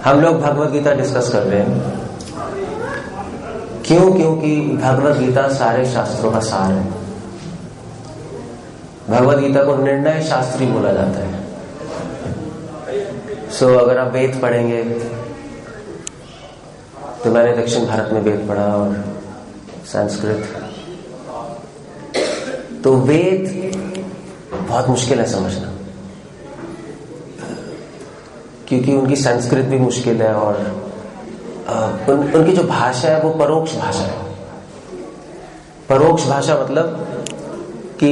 हम लोग भगवत गीता डिस्कस कर रहे हैं। क्यों? क्योंकि भगवत गीता सारे शास्त्रों का सार है। भगवत गीता को निर्णय शास्त्री बोला जाता है। अगर आप वेद पढ़ेंगे तो मैंने दक्षिण भारत में वेद पढ़ा और संस्कृत, तो वेद बहुत मुश्किल है समझना, क्योंकि उनकी संस्कृत भी मुश्किल है और उनकी जो भाषा है वो परोक्ष भाषा है। परोक्ष भाषा मतलब कि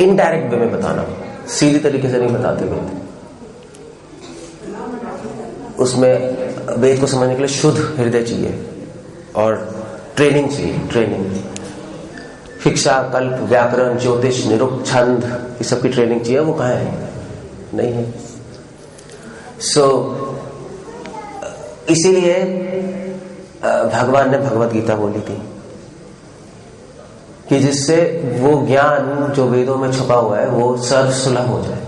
इनडायरेक्ट वे में बताना, सीधी तरीके से नहीं बताते वेद। उसमें वेद को समझने के लिए शुद्ध हृदय चाहिए और ट्रेनिंग चाहिए। ट्रेनिंग, शिक्षा, कल्प, व्याकरण, ज्योतिष, निरुक्त, छंद, ये सब की ट्रेनिंग चाहिए। वो कहाँ है? नहीं है। इसीलिए भगवान ने भगवत गीता बोली थी कि जिससे वो ज्ञान जो वेदों में छुपा हुआ है वो सर्वसुलभ हो जाए।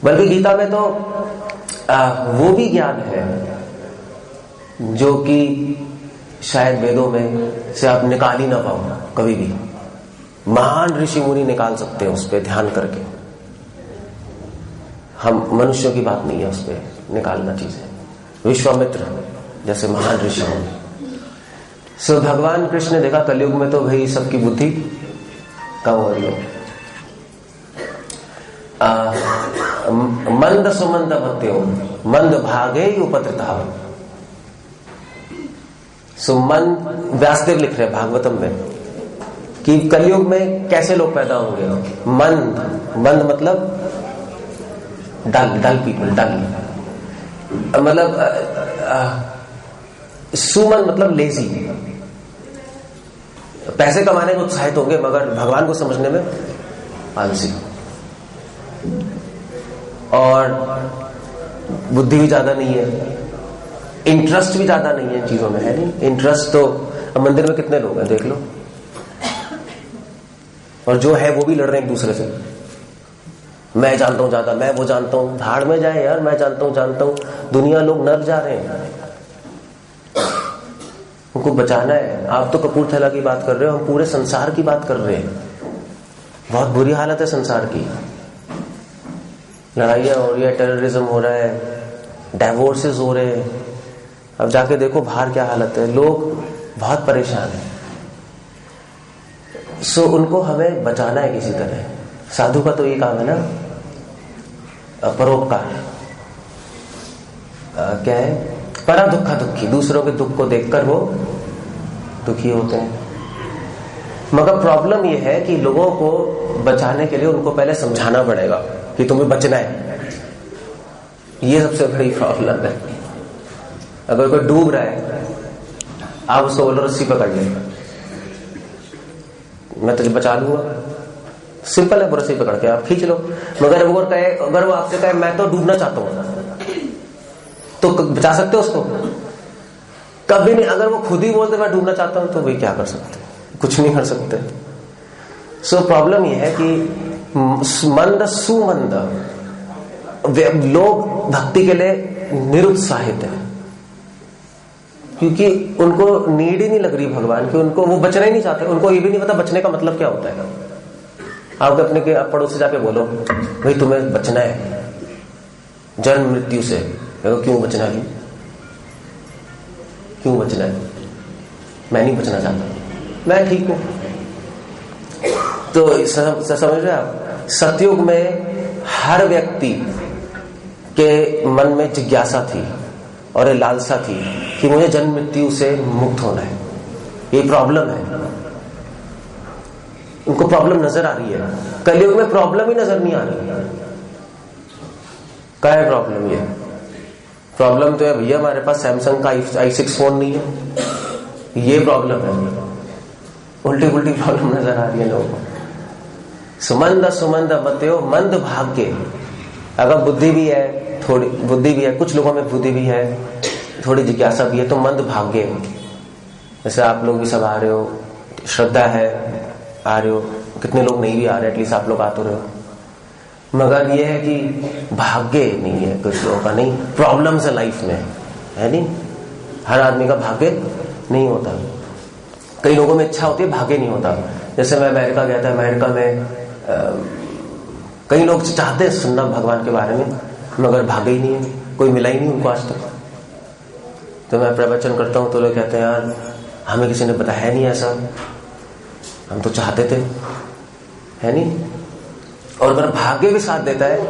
बल्कि गीता में तो वो भी ज्ञान है जो कि शायद वेदों में से आप निकाल ही ना पाओ कभी भी। महान ऋषि मुनि निकाल सकते हैं उस पर ध्यान करके। हम मनुष्यों की बात नहीं है उस पर निकालना चीजें। विश्वामित्र जैसे महान ऋषि मुनि। भगवान कृष्ण ने देखा कलयुग में तो भाई सबकी बुद्धि कम हो रही है। मंद सुमंद मत्यो मंद भागे उपत्रता। मंद, व्यासदेव लिख रहे भागवतम में कि कलयुग में कैसे लोग पैदा होंगे। मंद मतलब डल पीपल, डल मतलब सुमन मतलब लेजी, पैसे कमाने में उत्साहित होंगे मगर भगवान को समझने में आलसी, और बुद्धि भी ज्यादा नहीं है, इंटरेस्ट भी ज्यादा नहीं है इन चीजों में, है नहीं इंटरेस्ट। तो मंदिर में कितने लोग हैं देख लो, और जो है वो भी लड़ रहे हैं एक दूसरे से। मैं जानता हूं ज्यादा, मैं वो जानता हूं। धाड़ में जाए यार, मैं जानता हूं। दुनिया लोग नर्क जा रहे हैं, उनको बचाना है। आप तो कपूरथला की बात कर रहे हो, हम पूरे संसार की बात कर रहे हैं। बहुत बुरी हालत है संसार की। लड़ाइयां हो रही है, टेररिज्म हो रहा है, डाइवोर्सेस हो रहे हैं। अब जाके देखो बाहर क्या हालत है, लोग बहुत परेशान हैं। उनको हमें बचाना है किसी तरह। साधु का तो ये काम है ना, परोपकार। क्या है? परा दुखा दुखी, दूसरों के दुख को देखकर वो दुखी होते हैं। मगर प्रॉब्लम ये है कि लोगों को बचाने के लिए उनको पहले समझाना पड़ेगा कि तुम्हें बचना है। ये सबसे बड़ी प्रॉब्लम है। अगर कोई डूब रहा है, आप उसको बोलो रस्सी पकड़ ले, मैं तुझे बचा लूंगा। सिंपल है, रस्सी पकड़ के आप खींच लो। मगर अगर वो आपसे कहे मैं तो डूबना चाहता हूं, तो बचा सकते हो उसको? कभी नहीं। अगर वो खुद ही बोलते मैं डूबना चाहता हूं, तो वही क्या कर सकते? कुछ नहीं कर सकते। प्रॉब्लम ये है कि मंद सुमंद लोग भक्ति के लिए निरुत्साहित है, क्योंकि उनको नीड ही नहीं लग रही भगवान की। उनको वो बचना ही नहीं चाहते। उनको ये भी नहीं पता बचने का मतलब क्या होता है। आप अपने के पड़ोसी जाके बोलो भाई तुम्हें बचना है जन्म मृत्यु से। क्यों बचना है? क्यों बचना है? मैं नहीं बचना चाहता, मैं ठीक हूं। तो समझ रहे आप, सतयुग में हर व्यक्ति के मन में जिज्ञासा थी और ये लालसा थी कि मुझे जन्म मृत्यु से मुक्त होना है। ये प्रॉब्लम है, उनको प्रॉब्लम नजर आ रही है। कलयुग में प्रॉब्लम ही नजर नहीं आ रही। क्या है प्रॉब्लम? ये प्रॉब्लम तो है भैया हमारे पास सैमसंग का i6 फोन नहीं है, ये प्रॉब्लम है। उल्टी उल्टी प्रॉब्लम नजर आ रही है लोगों को। सुमंद सुमंद मत्यो मंद भाग्य। अगर बुद्धि भी है, थोड़ी बुद्धि भी है, कुछ लोगों में बुद्धि भी है, थोड़ी जिज्ञासा भी है, तो मंद भाग्य। जैसे आप लोग भी सब आ रहे हो, श्रद्धा है, आ रहे हो। कितने लोग नहीं भी आ रहे, एटलीस्ट आप लोग आ तो रहे हो। मगर ये है कि भाग्य नहीं है कुछ लोगों का, नहीं, प्रॉब्लम्स है लाइफ में, है नहीं, हर आदमी का भाग्य नहीं होता। कई लोगों में इच्छा होती है, भाग्य नहीं होता। जैसे मैं अमेरिका गया था, अमेरिका में कई लोग चाहते हैं सुनना भगवान के बारे में, मगर भाग्य ही नहीं है, कोई मिला ही नहीं उनको आज तक। तो मैं प्रवचन करता हूँ तो लोग कहते हैं यार हमें किसी ने बताया नहीं ऐसा, हम तो चाहते थे, है नहीं। और अगर भाग्य भी साथ देता है,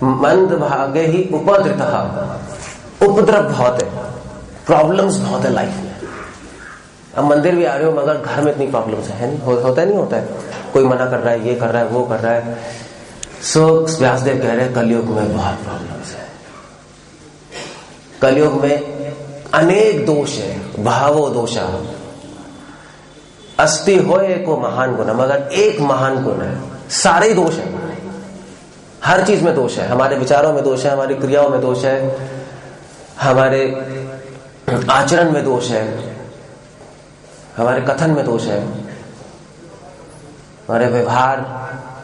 मंद भाग्य ही उपद्रतः, उपद्रव बहुत है, प्रॉब्लम्स बहुत है लाइफ में। अब मंदिर भी आ रहे हो मगर घर में इतनी प्रॉब्लम्स है नहीं, होता है नहीं होता है, कोई मना कर रहा है, ये कर रहा है, वो कर रहा है। सो व्यासदेव कह रहे हैं कलयुग में बहुत प्रॉब्लम्स है, कलयुग में अनेक दोष है, भावो दोषा अस्ति होए को महान गुण, मगर एक महान गुण है, सारे दोष है, हर चीज में दोष है, हमारे विचारों में दोष है, हमारी क्रियाओं में दोष है, हमारे आचरण में दोष है, हमारे कथन में दोष है, हमारे व्यवहार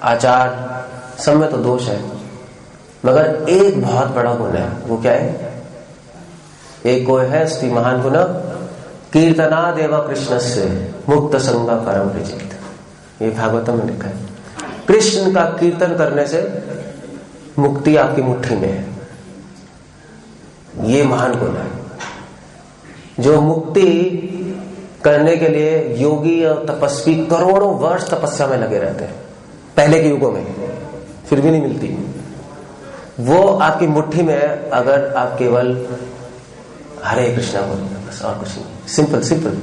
आचार सब में तो दोष है। मगर एक बहुत बड़ा गुण है, वो क्या है? एक को है स्त्री महान गुण कीर्तना देवा कृष्ण से मुक्त संगा परम विजित, ये भागवतम में लिखा है। कृष्ण का कीर्तन करने से मुक्ति आपकी मुट्ठी में है, ये महान गुण है। जो मुक्ति करने के लिए योगी और तपस्वी करोड़ों वर्ष तपस्या में लगे रहते हैं पहले के युगों में, फिर भी नहीं मिलती, वो आपकी मुट्ठी में है अगर आप केवल हरे कृष्णा बोलेंगे, बस और कुछ नहीं। सिंपल सिंपल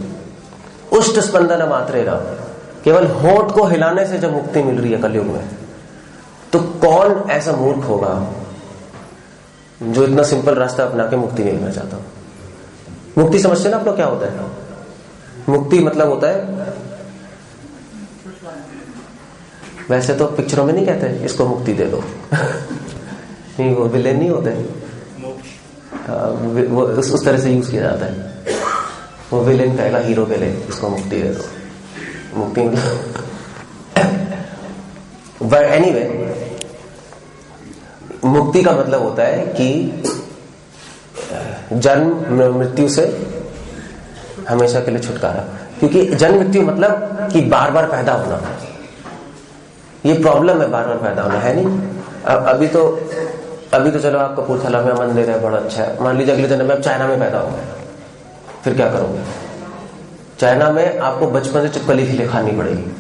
उष्ट स्पंदन मात्रे रहो, केवल होंठ को हिलाने से जब मुक्ति मिल रही है कलयुग में, तो कौन ऐसा मूर्ख होगा जो इतना सिंपल रास्ता अपना के मुक्ति नहीं लेना चाहता। मुक्ति समझते ना आप लोग क्या होता है? मुक्ति मतलब होता है, वैसे तो पिक्चरों में नहीं कहते इसको मुक्ति दे दो नहीं, वो विलेन नहीं होते, वो उस तरह से यूज किया जाता है। वो विलेन कहेगा हीरो के लिए इसको मुक्ति दे दो, मुक्ति मतलब बट एनीवे, मुक्ति का मतलब होता है कि जन्म मृत्यु से हमेशा के लिए छुटकारा। क्योंकि जन्म मृत्यु मतलब कि बार बार पैदा होना, ये प्रॉब्लम है, बार बार पैदा होना, है नहीं। अभी तो चलो आप कपूरथला में मंदिर है, बड़ा अच्छा है, मान लीजिए अगले जन्म में आप चाइना में पैदा होंगे, फिर क्या करोगे? चाइना में आपको बचपन से चिपकली खानी पड़ेगी,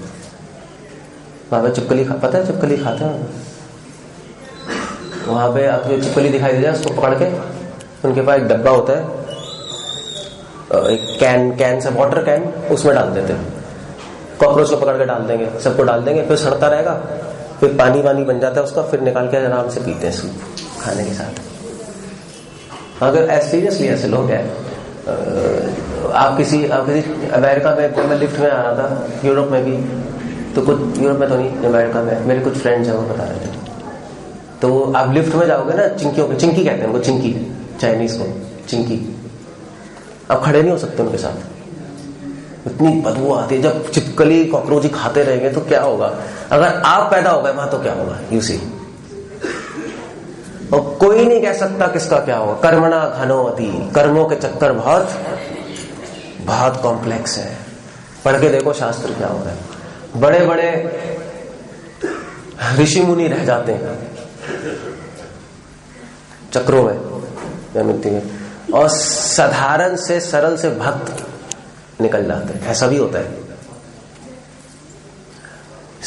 वहां पे चिपकली पता है चिपकली खाते हैं वहां पे। आपको चिपकली दिखाई दे जाए उसको पकड़ के, उनके पास एक डब्बा होता है, एक कैन से वाटर कैन, उसमें डाल देते हैं, कॉकरोच को पकड़ के डाल देंगे, सबको डाल देंगे, फिर सड़ता रहेगा, फिर पानी वानी बन जाता है उसका, फिर निकाल के आराम से पीते हैं सूप खाने के साथ। अगर सीरियसली ऐसे लोग हैं, आप किसी अमेरिका में, मैं लिफ्ट में आ रहा था, यूरोप में भी, तो कुछ यूरोप में तो नहीं, अमेरिका में मेरे कुछ फ्रेंड्स हैं वो बता रहे थे, तो आप लिफ्ट में जाओगे ना, चिंकियों पे, चिंकी कहते हैं उनको, चिंकी चाइनीज को चिंकी, आप खड़े नहीं हो सकते उनके साथ, इतनी बदबू आती है। जब चिपकली कॉकरोच खाते रहेंगे तो क्या होगा? अगर आप पैदा हो गए वहां तो क्या होगा? You see. और कोई नहीं कह सकता किसका क्या होगा। कर्मणा घनो अति, कर्मों के चक्कर बहुत बहुत कॉम्प्लेक्स है। पढ़ के देखो शास्त्र क्या होता है। बड़े बड़े ऋषि मुनि रह जाते हैं चक्रों में या मिलती है, और साधारण से सरल से भक्त निकल जाते हैं, ऐसा भी होता है।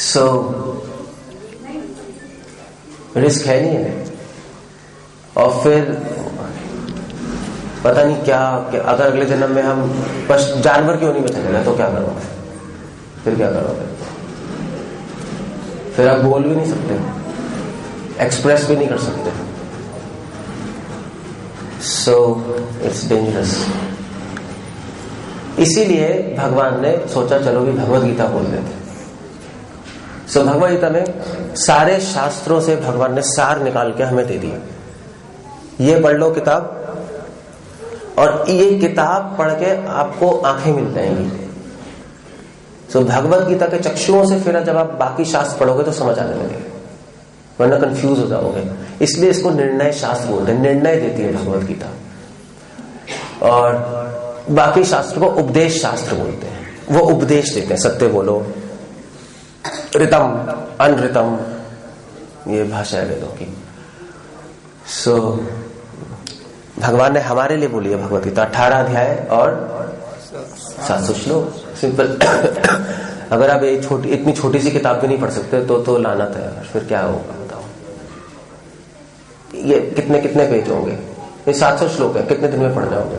सो रिस्क है नहीं है। और फिर पता नहीं क्या अगर अगले जन्म में हम बस जानवर क्यों नहीं में चले गए तो क्या करोगे? फिर क्या करोगे? फिर आप बोल भी नहीं सकते, एक्सप्रेस भी नहीं कर सकते। So it's dangerous. इसीलिए भगवान ने सोचा चलो भी भगवत गीता बोल देते। सो भगवत गीता में सारे शास्त्रों से भगवान ने सार निकाल के हमें दे दिया। ये पढ़ लो किताब, और ये किताब पढ़ के आपको आंखें मिल जाएंगी। सो भगवत गीता के चक्षुओं से फिर जब आप बाकी शास्त्र पढ़ोगे तो समझ आने लगेगा। वरना कंफ्यूज हो जाओगे। इसलिए इसको निर्णय शास्त्र बोलते हैं, निर्णय देती है भगवत गीता। और बाकी शास्त्र को उपदेश शास्त्र बोलते हैं, वो उपदेश देते हैं, सत्य बोलो, ऋतम अनऋतम, ये भाषा है वेदों की। सो भगवान ने हमारे लिए बोली है भगवत गीता, 18 अध्याय और 700 श्लोक, सिंपल। अगर आप इतनी छोटी सी किताब भी नहीं पढ़ सकते तो लानत है, फिर क्या होगा बताओ। ये कितने पेज होंगे, ये 700 श्लोक है, कितने दिन में पढ़ जाओगे।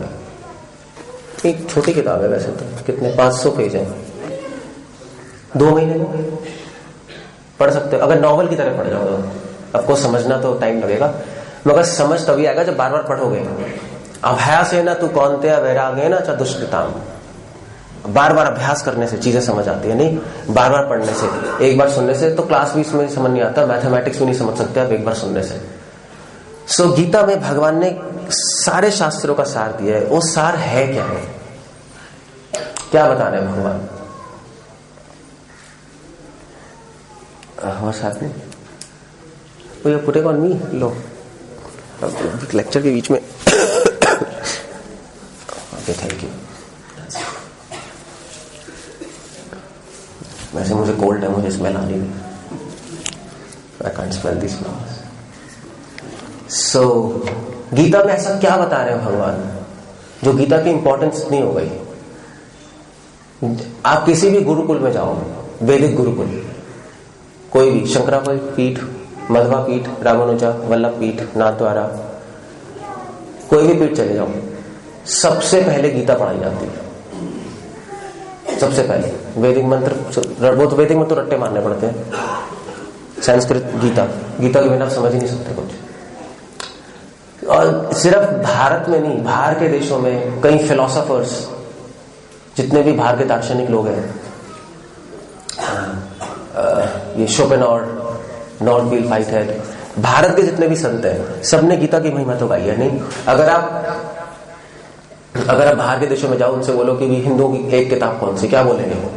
एक छोटी किताब है वैसे तो, कितने 500 पेज है, 2 महीने में पढ़ सकते हो। अगर नॉवल की तरह पढ़ जाओ तो आपको समझना तो टाइम लगेगा, मगर समझ तभी आएगा जब बार बार पढ़ोगे। अभ्यास है ना तू कौन ते वैराग है ना चा दुष्कृताम, बार बार अभ्यास करने से चीजें समझ आती है, नहीं बार बार पढ़ने से। एक बार सुनने से तो क्लास भी इसमें समझ नहीं आता, मैथमेटिक्स भी नहीं समझ सकते आप एक बार सुनने से। सो गीता में भगवान ने सारे शास्त्रों का सार दिया है। वो सार है क्या है, क्या बता रहे हैं भगवान। हमारे साथ में वो ये पुटेगा ऑन मी, लो लेक्चर के बीच में। Okay thank you. वैसे मुझे कोल्ड है, मुझे स्मेल आ रही है, I can't smell this flowers. So Gita में ऐसा क्या बता रहे हैं भगवान जो गीता की इंपॉर्टेंस इतनी हो गई। आप किसी भी गुरुकुल में जाओ, वैदिक गुरुकुल, कोई भी, शंकराचार्य पीठ, मध्वा पीठ, रामानुजा, वल्लभ पीठ, नाथद्वारा, कोई भी पीठ चले जाओ, सबसे पहले गीता पढ़ाई जाती है। सबसे पहले वैदिक मंत्र, वो तो वैदिक मंत्र रट्टे मारने पड़ते हैं, संस्कृत गीता, गीता के बिना आप समझ ही नहीं सकते कुछ। और सिर्फ भारत में नहीं, बाहर के देशों में कई फिलोसोफर्स, जितने भी बाहर के दार्शनिक लोग हैं, ये शोपेनहॉर, नॉर्थविल, व्हाइटहेड, भारत के जितने भी संत हैं, सबने गीता की महिमा तो गाई है। नहीं, अगर आप बाहर के देशों में जाओ, उनसे बोलो कि भी हिंदुओं की एक किताब कौन सी, क्या बोलेंगे वो?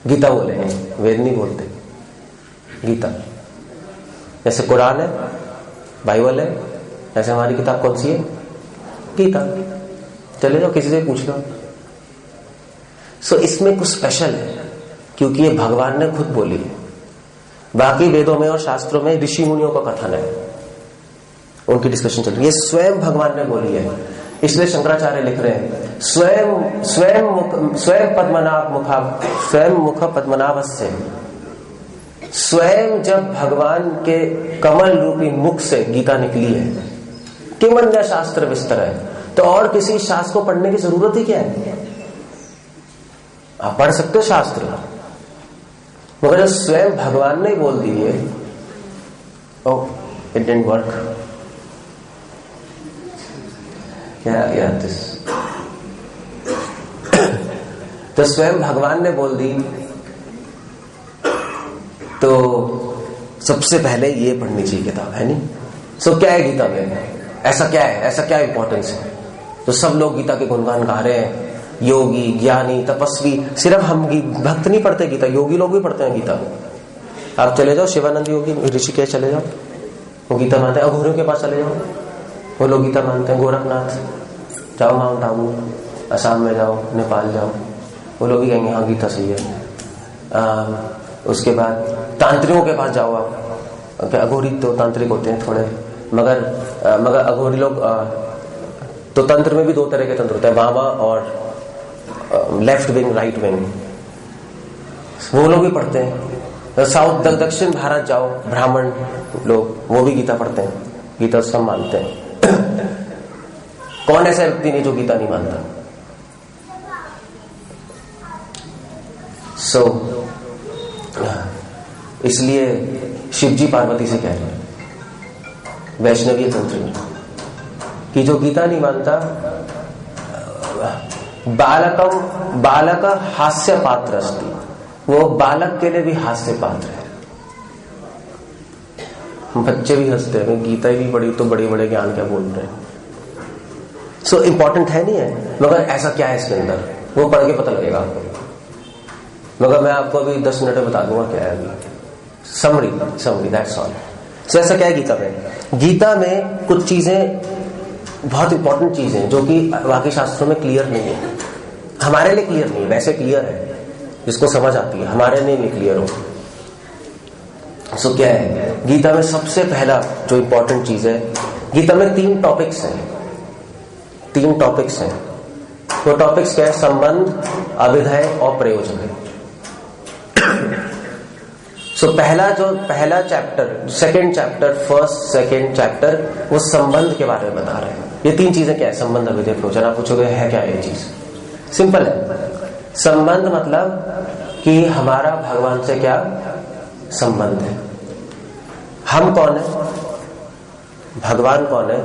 गीता बोलेंगे, वेद नहीं बोलते, गीता। जैसे कुरान है, बाइबल है, ऐसे हमारी किताब कौन सी है? गीता। चले जाओ किसी से पूछ लो। सो इसमें कुछ स्पेशल है क्योंकि ये भगवान ने खुद बोली है। बाकी वेदों में और शास्त्रों में ऋषि मुनियों का कथन है, उनकी डिस्कशन चल रही है। ये स्वयं भगवान ने बोली है, इसलिए शंकराचार्य लिख रहे हैं स्वयं पद्मनाभ मुखा, स्वयं मुख पद्मनाभस्य। स्वयं जब भगवान के कमल रूपी मुख से गीता निकली है, किमन्य शास्त्र विस्तर है, तो और किसी शास्त्र को पढ़ने की जरूरत ही क्या है? आप पढ़ सकते हो शास्त्र, मगर जब स्वयं भगवान ने बोल दिए, oh it didn't work, this तो स्वयं भगवान ने बोल दी, तो सबसे पहले ये पढ़नी चाहिए किताब, है नहीं? सो क्या है गीता में, ऐसा क्या है, ऐसा क्या इंपॉर्टेंस है तो सब लोग गीता के गुणगान गा रहे हैं? योगी, ज्ञानी, तपस्वी, सिर्फ हम भक्त नहीं पढ़ते गीता, योगी लोग भी पढ़ते हैं गीता। आप चले जाओ शिवानंद योगी ऋषिकेश चले जाओ, वो गीता मानते हैं। अघोरियों के पास चले जाओ, वो लोग गीता मानते हैं। गोरखनाथ जाओ, माउंट आबू, असम में जाओ, नेपाल जाओ, वो लोग भी कहेंगे हाँ गीता सही है। उसके बाद तांत्रिकों के पास जाओ आप, अघोरी तो तांत्रिक होते हैं थोड़े, मगर अघोरी लोग तो तंत्र में भी 2 तरह के तंत्र होते हैं, वामा और लेफ्ट विंग, राइट विंग, वो लोग भी पढ़ते हैं। साउथ दक्षिण भारत जाओ, ब्राह्मण लोग वो भी गीता पढ़ते हैं, गीता सब मानते हैं। कौन ऐसा व्यक्ति नहीं जो गीता नहीं मानता? इसलिए शिवजी पार्वती से कह रहे हैं वैष्णवीय तंत्र में कि जो गीता नहीं मानता, बालक हास्य पात्र अस्ति, वो बालक के लिए भी हास्य पात्र है। बच्चे भी हंसते हैं, गीता भी बड़ी तो बड़े बड़े ज्ञान क्या बोल रहे हैं। सो इंपॉर्टेंट है नहीं है, मगर ऐसा क्या है इसके अंदर, वो पढ़ के पता लगेगा आपको। मगर मैं आपको अभी 10 मिनट में बता दूंगा क्या है अभी। Summary that's all. जैसा क्या है गीता में, गीता में कुछ चीजें बहुत इंपॉर्टेंट चीजें हैं जो कि बाकी शास्त्रों में क्लियर नहीं है, हमारे लिए क्लियर नहीं है, वैसे क्लियर है जिसको समझ आती है, हमारे लिए नहीं क्लियर हो। सो क्या है गीता में सबसे पहला जो इंपॉर्टेंट चीज है, गीता में 3 टॉपिक्स हैं। वो टॉपिक्स क्या है? संबंध, अभिधेय और प्रयोजन। सो पहला chapter, second chapter, first second chapter वो संबंध के बारे में बता रहे हैं। ये 3 चीजें क्या है? संबंध, अभिधेय, प्रयोजन। आप पूछोगे है क्या ये चीज? सिंपल है। संबंध मतलब कि हमारा भगवान से क्या संबंध है, हम कौन है, भगवान कौन है,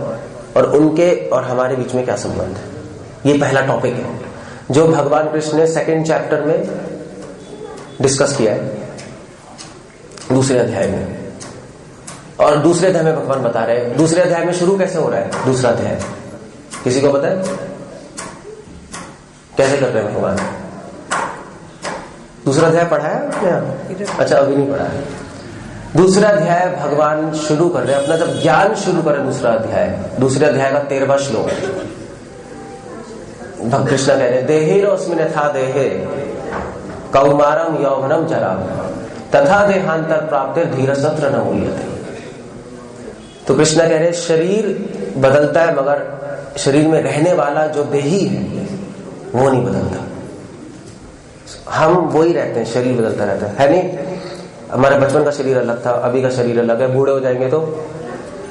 और उनके और हमारे बीच में क्या संबंध है। ये पहला टॉपिक है जो भगवान कृष्ण ने सेकंड चैप्टर में डिस्कस किया है, दूसरे अध्याय में। और दूसरे अध्याय में भगवान बता रहे हैं, दूसरे अध्याय में शुरू कैसे हो रहा है दूसरा अध्याय, किसी को पता है कैसे कर रहे हैं भगवान? दूसरा अध्याय पढ़ा है आपने? अच्छा, अभी नहीं पढ़ा है। दूसरा अध्याय भगवान शुरू कर रहे हैं अपना, जब ज्ञान शुरू करें दूसरे अध्याय का 13वां श्लोक। कृष्ण कह रहे देहिरोस्मिन् यथा देहे कौमारम यौवनम जरा तथा देहांतर प्राप्ते धीरसत्र न मूल्यते। तो कृष्ण कह रहे शरीर बदलता है मगर शरीर में रहने वाला जो देही है वो नहीं बदलता। हम वही रहते हैं, शरीर बदलता रहता है नहीं? हमारे बचपन का शरीर अलग था, अभी का शरीर अलग है। बूढ़े हो जाएंगे तो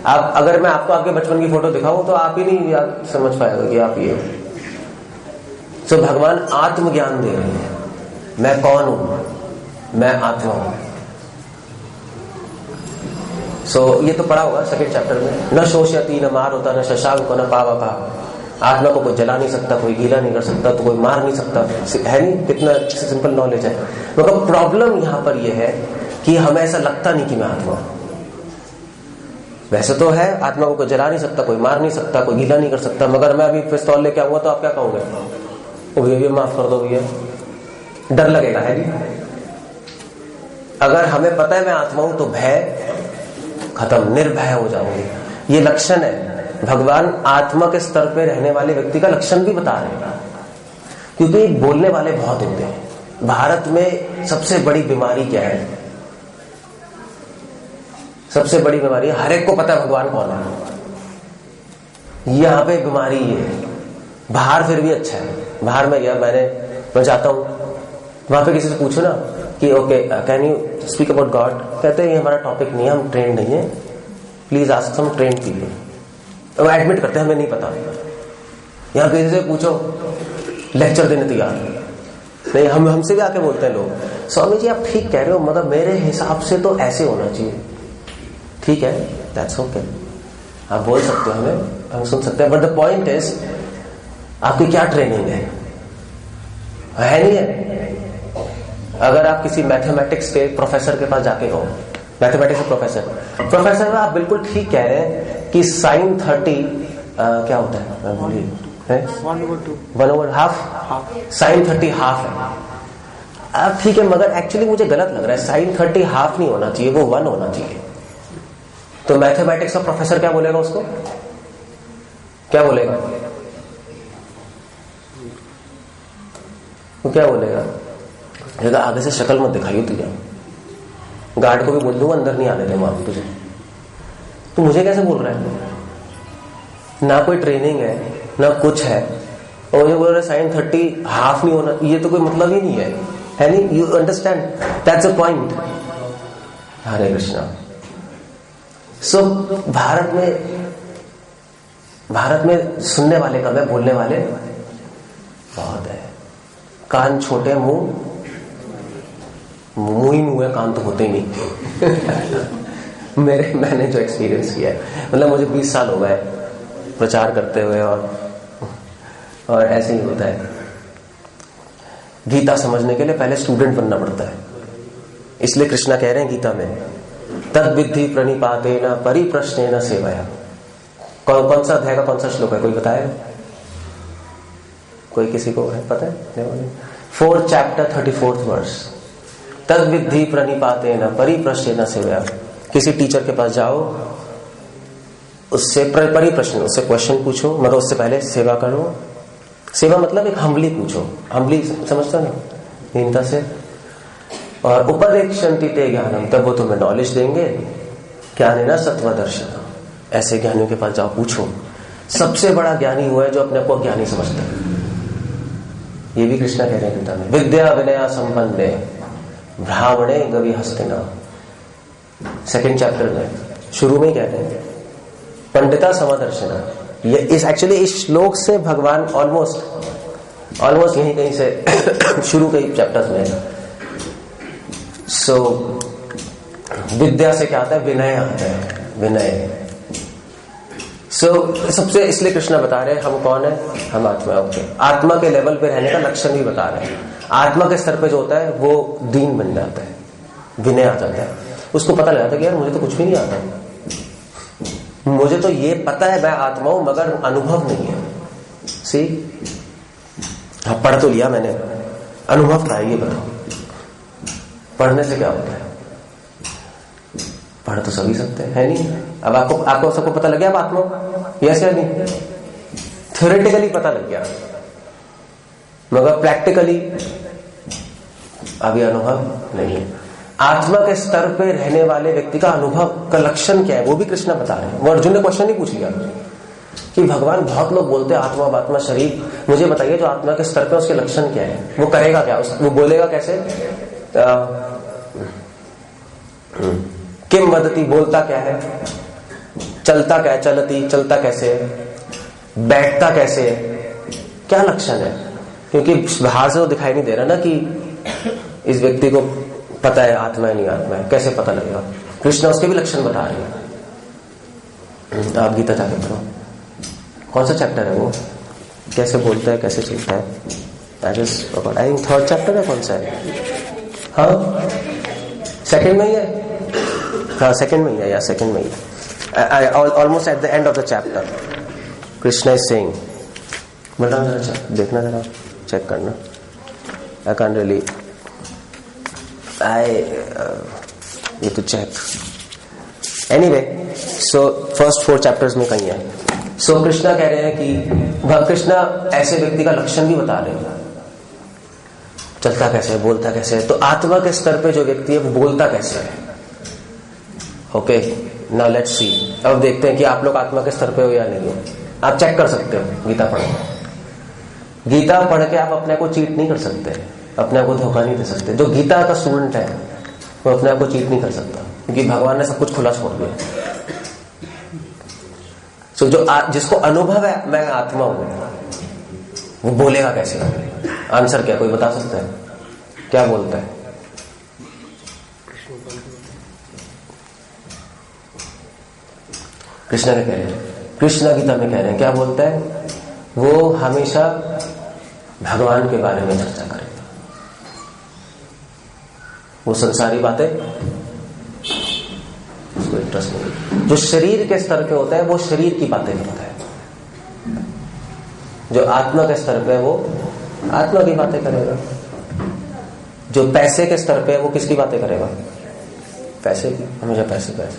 आप, अगर मैं आपको आपके बचपन की फोटो दिखाऊं तो आप ही नहीं याद समझ पाएगा कि आप ये हो। तो भगवान आत्मज्ञान दे रहे हैं, मैं कौन हूं, मैं आत्मा हूं। ये तो पढ़ा होगा सेकंड चैप्टर में। न शोष्यति न मार होता, न शशांक न पावका। आत्मा को कोई जला नहीं सकता, कोई गीला नहीं कर सकता, तो कोई मार नहीं सकता, है नहीं? कितना सिंपल नॉलेज है। मतलब प्रॉब्लम यहां पर यह है कि हमें ऐसा लगता नहीं कि मैं आत्मा हूं। वैसे तो है, आत्मा को कोई जला नहीं सकता, कोई मार नहीं सकता, कोई गीला नहीं कर सकता, मगर मैं अभी पिस्तौल लेके आऊंगा तो आप क्या कहोगे? भैया माफ कर दो भैया, डर लगेगा, है नहीं? अगर हमें पता है मैं आत्मा हूं तो भय खत्म, निर्भय हो जाओगे। ये लक्षण है, भगवान आत्मा के स्तर पे रहने वाले व्यक्ति का लक्षण भी बता रहे हैं। क्योंकि बोलने वाले बहुत होते हैं। भारत में सबसे बड़ी बीमारी क्या है? सबसे बड़ी बीमारी, हर एक को पता है भगवान कौन है। यहां पे बीमारी ये है। बाहर फिर भी अच्छा है, बाहर में गया, मैं जाता हूं, वहां पे किसी से पूछो ना कि okay can you speak about God, कहते हैं ये हमारा टॉपिक नहीं है, हम ट्रेंड नहीं है, please ask some trained people. वो एडमिट करते हैं हमें नहीं पता। यहां किसी से पूछो, लेक्चर देने तैयार नहीं। हमसे भी आके बोलते हैं लोग, स्वामी जी आप ठीक कह रहे हो, मगर मेरे हिसाब से तो ऐसे होना चाहिए। ठीक है, दैट्स ओके, आप बोल सकते हो, हम सुन सकते हैं, बट द पॉइंट इज आपकी क्या ट्रेनिंग है नहीं है? अगर आप किसी मैथमेटिक्स के प्रोफेसर के पास जाके हो, मैथमेटिक्स के प्रोफेसर आप बिल्कुल ठीक कह रहे हैं कि sin 30 क्या होता है, बोलिए, 1/2 sin 30 हाफ है। अब ठीक है, मगर एक्चुअली मुझे गलत लग रहा है, sin 30 हाफ नहीं होना चाहिए, वो 1 होना चाहिए। तो मैथमेटिक्स का प्रोफेसर क्या बोलेगा उसको? क्या बोलेगा? वो क्या बोलेगा? आगे से शक्ल मत दिखाइए तुझे, गार्ड को भी बोल दूंगा अंदर नहीं आने देंगे आप तुझे। तो मुझे कैसे बोल रहा है? ना कोई ट्रेनिंग है ना कुछ है, और मुझे बोल रहा है sin 30 हाफ नहीं होना, ये तो कोई मतलब ही नहीं है नहीं? You understand, that's a point. Hare Krishna. So Bharat में सुनने वाले कम है, बोलने वाले बहुत है। कान छोटे, मुंह ही मुंह है, कान तो होते ही नहीं। मैंने जो एक्सपीरियंस किया है, मतलब मुझे 20 साल हो गए प्रचार करते हुए, और ऐसे ही होता है। गीता समझने के लिए पहले स्टूडेंट बनना पड़ता है। इसलिए कृष्णा कह रहे हैं गीता में, तद विद्धि प्रणिपातेन परिप्रश्नेन सेवया। कौन सा अध्याय का कौन सा श्लोक है, कोई बताया? कोई किसी को है पता है? 4th chapter 34th verse। तद विद्धि प्रणिपातेन परिप्रश्नेन सेवया। किसी टीचर के पास जाओ, उससे परिप्रश्न, उससे क्वेश्चन पूछो, मगर उससे पहले सेवा करो। सेवा मतलब एक हम्बली पूछो, हम्बली समझता ना, दीनता से। और उपदेक्षन्ति ते ज्ञानम, तब वो तुम्हें नॉलेज देंगे। ज्ञानेन सत्त्वदर्शिनः, ऐसे ज्ञानियों के पास जाओ, पूछो। सबसे बड़ा ज्ञानी हुआ है जो अपने को ज्ञानी समझता है। ये भी कृष्णा कह रहे हैं गीता में, विद्या विनया संपन्ने ब्राह्मणे गवि हस्तिना। 2nd चैप्टर में शुरू में ही कहते हैं पंडिता समदर्शिना। ये एक्चुअली इस श्लोक से भगवान ऑलमोस्ट यहीं कहीं से शुरू कई चैप्टर्स में। सो विद्या से क्या आता है? विनय आता है, विनय। सबसे इसलिए कृष्ण बता रहे हैं हम कौन है, हम आत्मा। ओके, आत्मा के लेवल पे रहने का लक्षण भी बता रहे हैं। आत्मा के स्तर पे जो होता है वो दीन बन जाता है, विनय आ जाता है। उसको पता लग जाता है कि यार मुझे तो कुछ भी नहीं आता, मुझे तो ये पता है मैं आत्मा हूं, मगर अनुभव नहीं है। सी, हाँ पढ़ तो लिया मैंने, अनुभव था ये बताओ। पढ़ने से क्या होता है? पढ़ तो सभी सकते हैं, है नहीं? अब आपको सबको पता लग गया आप आत्मा, यस या नहीं? थ्योरेटिकली पता लग गया, मगर प्रैक्टिकली अभी अनुभव नहीं है। आत्मा के स्तर पे रहने वाले व्यक्ति का अनुभव का लक्षण क्या है, वो भी कृष्ण बता रहे हैं। वो अर्जुन ने क्वेश्चन नहीं पूछ लिया कि भगवान बहुत लोग बोलते हैं आत्मा शरीर, मुझे बताइए जो आत्मा के स्तर पे उसके लक्षण क्या है, वो करेगा क्या, वो बोलेगा कैसे? किम वदति, बोलता क्या है, चलता क्या है, चलती, चलता कैसे है, बैठता कैसे है, क्या लक्षण है? क्योंकि बाहर से तो दिखाई नहीं दे रहा ना कि इस व्यक्ति को पता है आत्मा है नहीं आत्मा है, कैसे पता लगेगा? कृष्ण उसके भी लक्षण बता रहे हैं। आप गीता जाके पढ़ो, कौन सा चैप्टर है वो, कैसे बोलता है, कैसे चलता है? आई थिंक 3rd चैप्टर है, कौन सा है? हाँ 2nd में ही है, हाँ 2nd में ही है, या 2nd में ही है। Almost at the end of the chapter Krishna is saying, बता जरा, देखना जरा, चेक करना। आई कैन रियली ये तो check anyway. So first 4 chapters में कहीं है। सो कृष्णा कह रहे हैं कि कृष्णा ऐसे व्यक्ति का लक्षण भी बता रहे हैं, चलता कैसे है, बोलता कैसे है। तो आत्मा के स्तर पे जो व्यक्ति है वो बोलता कैसे है। Okay, now let's see. अब देखते हैं कि आप लोग आत्मा के स्तर पे हो या नहीं हो। आप चेक कर सकते हो गीता पढ़ के। गीता पढ़ के आप अपने को चीट नहीं कर सकते, अपने आप को धोखा नहीं दे सकते। जो गीता का स्टूडेंट है वो अपने आप को चीट नहीं कर सकता, क्योंकि भगवान ने सब कुछ खुला छोड़ दिया। सो जो जिसको अनुभव है मैं आत्मा हूं, वो बोलेगा कैसे? आंसर क्या कोई बता सकता है? क्या बोलता है? कृष्ण ने कह रहे हैं, कृष्ण गीता में कह रहे हैं क्या बोलता है? वो हमेशा भगवान के बारे में चर्चा करेगा। वो संसारी बातें उसको इंटरेस्ट नहीं। जो शरीर के स्तर पे होता है वो शरीर की बातें करता है, जो आत्मा के स्तर पे है वो आत्मा की बातें करेगा। जो पैसे के स्तर पे है वो किसकी बातें करेगा? पैसे की, हमेशा पैसे पैसे।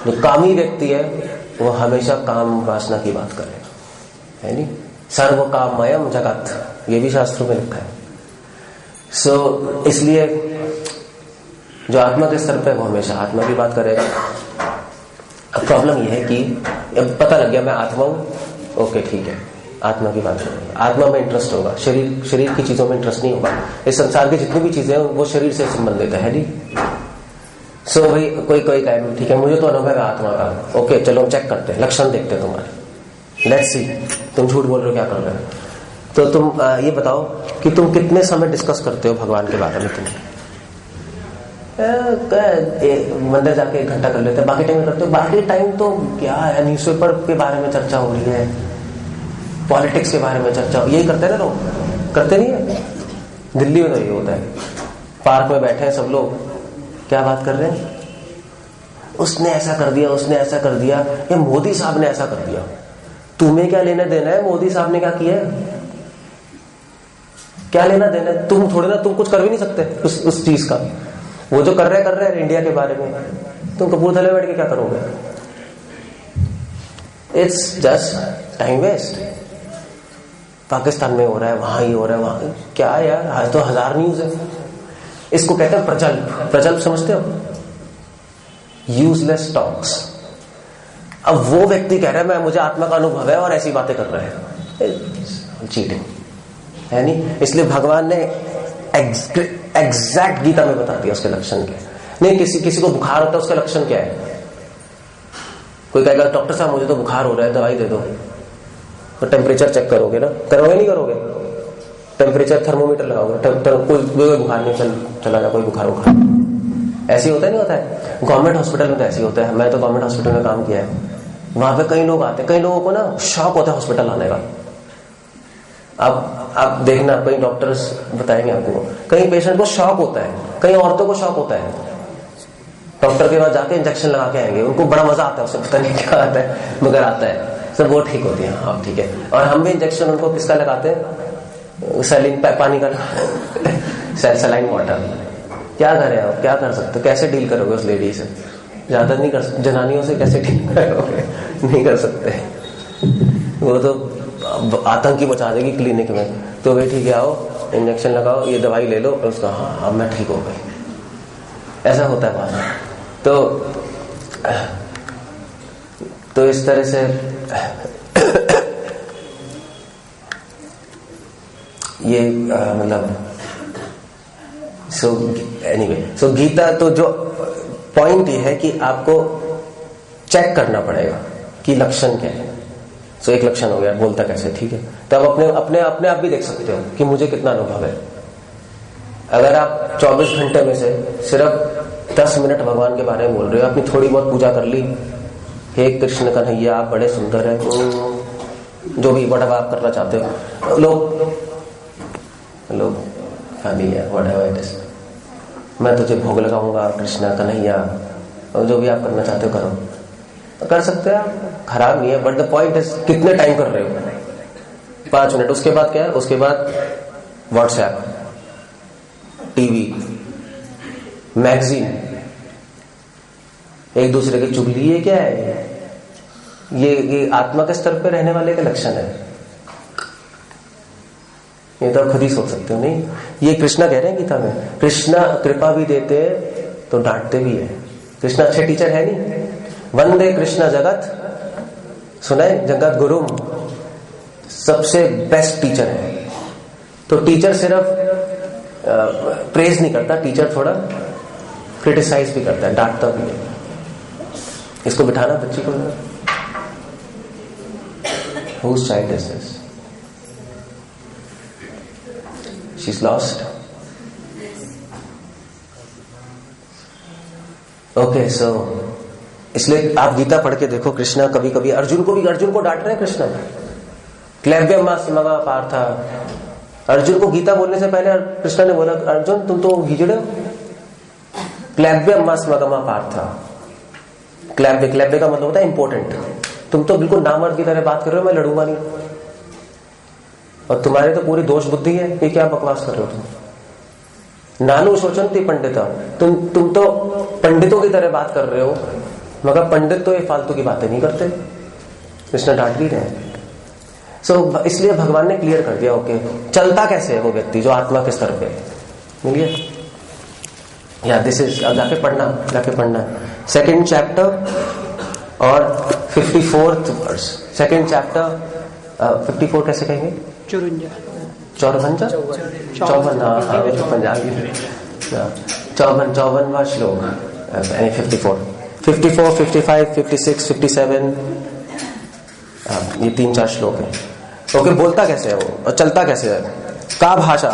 जो कामी व्यक्ति है वो हमेशा काम वासना की बात करेगा, है नहीं? सर्व काममयम जगत, ये भी शास्त्रों में लिखा है। सो इसलिए जो आत्मा के स्तर पे है वो हमेशा आत्मा की बात करेगा। अब प्रॉब्लम ये है कि अब पता लग गया मैं आत्मा हूं, ओके ठीक है, आत्मा की बात करेगा। आत्मा में इंटरेस्ट होगा, शरीर की चीजों में इंटरेस्ट नहीं होगा। इस संसार की जितनी भी चीजें हैं वो शरीर से संबंधित है नहीं। सो भाई कोई कहे ठीक है मुझे तो अनुभव है आत्मा का, ओके चलो चेक करते हैं, लक्षण देखते हैं तुम्हारे, लेट्स सी। तुम झूठ बोल रहे हो, क्या कर रहे हो? तो तुम ये बताओ कि तुम कितने समय डिस्कस करते हो भगवान के बारे में? तुम मंदिर जाके 1 घंटा कर लेते हैं, बाकी टाइम करते हो? बाकी टाइम तो क्या है, न्यूज़पेपर के बारे में चर्चा हो रही है, पॉलिटिक्स के बारे में चर्चा, यही करते हैं ना लोग, करते नहीं है? दिल्ली में तो ये होता है, पार्क में बैठे हैं सब लोग, क्या बात कर रहे हैं? उसने ऐसा कर दिया, उसने ऐसा कर दिया, या मोदी साहब ने ऐसा कर दिया। तुम्हें क्या लेना देना है मोदी साहब ने क्या किया है? क्या लेना देना? तुम थोड़े ना, तुम कुछ कर भी नहीं सकते उस चीज का। वो जो कर रहे हैं इंडिया के बारे में, तुम कपूरथले बैठ के क्या करोगे? It's just time waste. Pakistan में हो रहा है, वहां ही हो रहा है, वहां क्या यार, तो 1000 न्यूज है। इसको कहते हैं प्रजल्प। प्रजल्प समझते हो? Useless talks. अब वो व्यक्ति कह रहा है मैं, मुझे आत्मा का अनुभव है, और ऐसी बातें कर रहे हैं, चीटिंग है नहीं। इसलिए भगवान ने एग्जैक्ट गीता में बता दिया उसके लक्षण क्या है। नहीं, किसी को बुखार होता है, उसका लक्षण क्या है? कोई कहेगा डॉक्टर साहब मुझे तो बुखार हो रहा है, दवाई दे दो। तो टेम्परेचर चेक करोगे ना? करोगे नहीं करोगे? टेम्परेचर थर्मोमीटर लगाओगे, कोई बुखार नहीं, चला जा, कोई बुखार ऐसे होता नहीं होता है? गवर्नमेंट हॉस्पिटल में तो ऐसे होता है। मैं तो गवर्नमेंट हॉस्पिटल में काम किया है, वहां पे कई लोग आते हैं, कई लोगों को ना शौक होता है हॉस्पिटल आने का। अब आप देखना, कई डॉक्टर्स बताएंगे आपको, कई पेशेंट को शौक होता है, कई औरतों को शौक होता है, डॉक्टर के पास जाके इंजेक्शन लगा के आएंगे, उनको बड़ा मजा आता है, उससे पता नहीं क्या आता है, मगर आता है सब, वो ठीक होती है। हाँ ठीक है। और हम भी इंजेक्शन उनको किसका लगाते हैं? सैलिन पानी का, सैलाइन वाटर। क्या करें आप, क्या कर सकते? कैसे डील करोगे उस लेडी से? ज्यादा नहीं कर सकते, जनानियों से कैसे डील करोगे? नहीं कर सकते, वो तो आतंकी मचा देगी क्लिनिक में। तो भाई ठीक है, आओ इंजेक्शन लगाओ, ये दवाई ले लो, और उसका हाँ मैं ठीक हो गई, ऐसा होता है बात। तो इस तरह से ये मतलब सो गीता, तो जो पॉइंट ये है कि आपको चेक करना पड़ेगा कि लक्षण क्या है। सो एक लक्षण हो गया, बोलता कैसे, ठीक है। तो आप अपने आप भी देख सकते हो कि मुझे कितना अनुभव है। अगर आप 24 घंटे में से सिर्फ 10 मिनट भगवान के बारे में बोल रहे हो, अपनी थोड़ी बहुत पूजा कर ली, हे कृष्ण कन्हैया आप बड़े सुंदर है, जो भी वट आप करना चाहते हो, लोग फैमिली है, व्हाटएवर इट इज, मैं तुझे भोग लगाऊंगा कृष्णा कन्हैया, और जो भी आप करना चाहते हो करो, तो कर सकते हैं आप, खराब नहीं है। बट द पॉइंट इज कितने टाइम कर रहे हो? 5 मिनट। उसके बाद क्या है? उसके बाद व्हाट्सएप, टीवी, मैगजीन, एक दूसरे की चुगली, ये क्या है? ये आत्मा के स्तर पे रहने वाले के लक्षण है। ये तो आप खुद ही सोच सकते हो। नहीं, ये कृष्णा कह रहे हैं गीता में, कृष्णा कृपा भी देते तो डांटते भी है। कृष्णा अच्छे टीचर है नहीं? वंदे कृष्णा जगत, सुना है? जगत गुरु सबसे बेस्ट टीचर है। तो टीचर सिर्फ प्रेज नहीं करता, टीचर थोड़ा क्रिटिसाइज भी करता है, डांटता भी है। इसको बिठाना बच्ची को, whose child is this? She's lost. Okay, so इसलिए आप गीता पढ़ के देखो, कृष्णा कभी कभी अर्जुन को डांट रहे हैं कृष्णा। क्लैव्यमास्मगा पार्था, अर्जुन को गीता बोलने से पहले कृष्णा ने बोला, अर्जुन तुम तो हिजड़े हो। क्लैव्यमास्मगा पार्था, क्लैव्य का मतलब होता है इंपोर्टेंट। तुम तो बिल्कुल नामर्द की तरह बात कर रहे हो, मैं लड़ूंगा नहीं, और तुम्हारे तो पूरी दोष बुद्धि है, ये क्या बकवास कर रहे हो तुम? नानु शोचंती पंडिता, तुम तो पंडितों की तरह बात कर रहे हो, मगर पंडित तो ये फालतू की बातें नहीं करते। कृष्ण डांट भी रहे हैं। सो इसलिए भगवान ने क्लियर कर दिया, ओके चलता कैसे है वो व्यक्ति जो आत्मा के स्तर पे। मिलिए या दिस इज, जाके पढ़ना 2nd चैप्टर और 54th वर्स। 2nd चैप्टर 54 कैसे कहेंगे? 54 पंजाबी 54वां श्लोक, 54, 55, 56, 57, ये 3-4 श्लोक है। ओके, बोलता कैसे है वो और चलता कैसे है? का भाषा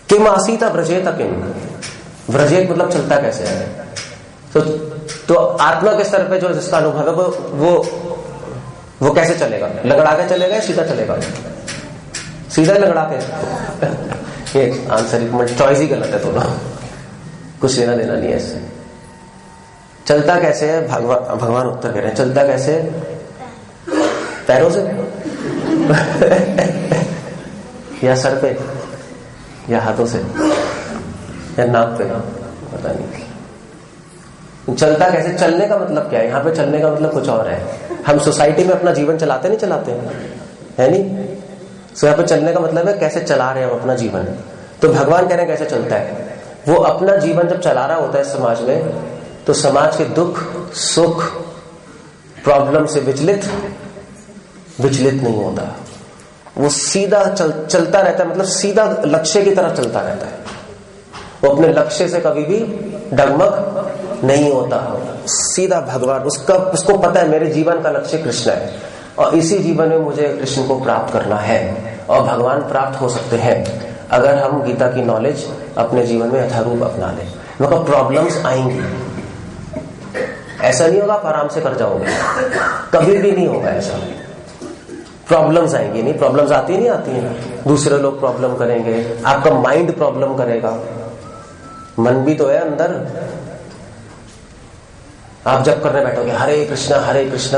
किम आसीता व्रजेत किम, व्रजेत मतलब चलता कैसे है। तो आत्मा के स्तर पे जो जिसका अनुभव है वो कैसे चलेगा? लगड़ा के चलेगा या सीधा चलेगा? सीधा लगड़ा के। ये आंसर चॉइस ही गलत है, दोनों कुछ लेना देना नहीं है इससे। चलता कैसे है? भगवान उत्तर कह रहे हैं, चलता कैसे? पैरों से। या सर पे या हाथों से या नाक पे, पता नहीं। चलता कैसे? चलने का मतलब क्या है? यहाँ पे चलने का मतलब कुछ और है। हम सोसाइटी में अपना जीवन चलाते नहीं चलाते है नहीं? सो यहाँ पे चलने का मतलब है कैसे चला रहे हैं हम अपना जीवन। तो भगवान कह रहे हैं कैसे चलता है। वो अपना जीवन जब चला रहा होता है समाज में, तो समाज के दुख सुख प्रॉब्लम से विचलित नहीं होता। वो सीधा चलता रहता है, मतलब सीधा लक्ष्य की तरफ चलता रहता है। वो अपने लक्ष्य से कभी भी डगमग नहीं होता, सीधा भगवान। उसको पता है मेरे जीवन का लक्ष्य कृष्ण है और इसी जीवन में मुझे कृष्ण को प्राप्त करना है। और भगवान प्राप्त हो सकते हैं अगर हम गीता की नॉलेज अपने जीवन में यथारूप अपना लें। मतलब प्रॉब्लम्स आएंगी, ऐसा नहीं होगा आप आराम से कर जाओगे, कभी भी नहीं होगा ऐसा। प्रॉब्लम्स आएंगी, नहीं प्रॉब्लम्स आती नहीं आती है। दूसरे लोग प्रॉब्लम करेंगे, आपका माइंड प्रॉब्लम करेगा, मन भी तो है अंदर। आप जब करने बैठोगे हरे कृष्णा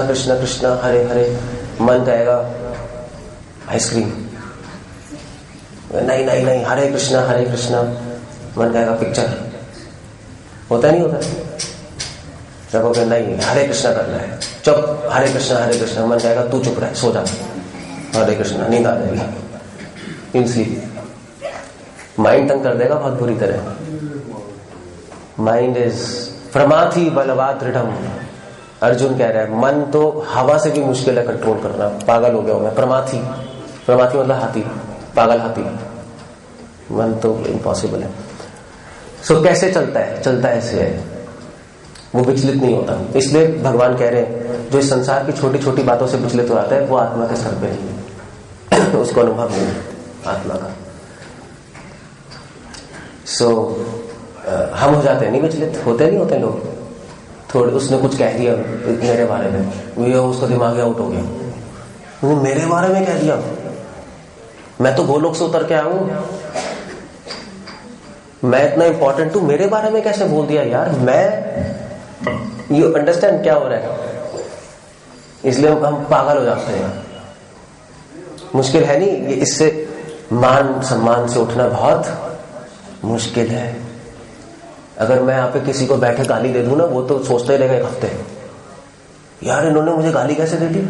कृष्ण कृष्ण हरे हरे, मन कहेगा आइसक्रीम, नहीं हरे कृष्णा मन कहेगा पिक्चर। होता नहीं होता? जब कहे नहीं हरे कृष्णा करना है, चुप, हरे कृष्णा मन कहेगा तू चुप रहे, सो जा, हरे कृष्णा, नींद आ जाएगी, इसलिए माइंड तंग कर देगा बहुत बुरी तरह। माइंड इज प्रमाथि बलवात दृढ़म। अर्जुन कह रहा है मन तो हवा से भी मुश्किल है कंट्रोल करना, पागल हो गया हूं मैं। प्रमाथि मतलब हाथी, पागल हाथी, मन तो इम्पॉसिबल है। सो कैसे चलता है? चलता ऐसे है, वो विचलित नहीं होता। इसलिए भगवान कह रहे हैं जो इस संसार की छोटी छोटी बातों से विचलित हो जाता है वो आत्मा के सर पे नहीं है, उसको अनुभव नहीं आत्मा का। हम हो जाते हैं नहीं विचलित, होते नहीं होते लोग। थोड़े उसने कुछ कह दिया मेरे बारे में, ये उसका दिमाग आउट हो गया, मेरे बारे में कह दिया, मैं तो गोलोक से उतर के आया हूं, मैं इतना इंपॉर्टेंट हूं, मेरे बारे में कैसे बोल दिया यार। मैं यू अंडरस्टैंड क्या हो रहा है? इसलिए हम पागल हो जाते हैं। मुश्किल है नहीं ये, इससे मान सम्मान से उठना बहुत मुश्किल है। अगर मैं यहाँ पे किसी को बैठे गाली दे दूं ना, वो तो सोचते ही रहेगा एक हफ्ते, यार इन्होंने मुझे गाली कैसे दे दी।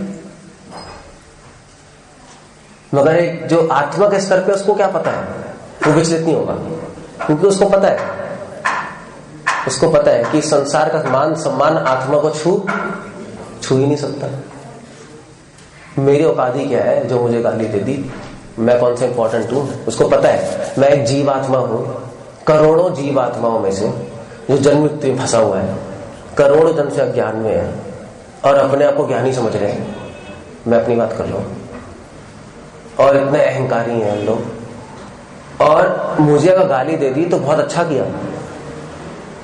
मगर एक जो आत्मा के स्तर पे उसको क्या पता है, वो विचलित नहीं होगा, क्योंकि उसको पता है कि संसार का मान सम्मान आत्मा को छू ही नहीं सकता। मेरी औकात ही क्या है जो मुझे गाली दे दी, मैं कौन सा इंपॉर्टेंट हूं। उसको पता है मैं एक जीव आत्मा हूं, करोड़ों जीव आत्माओं में से जो जन्म मृत्यु में फंसा हुआ है, करोड़ों जन्म से अज्ञान में है और अपने आप को ज्ञानी समझ रहे हैं। मैं अपनी बात कर रहा हूं और इतने अहंकारी हैं लोग। और मुझे अगर गाली दे दी तो बहुत अच्छा किया,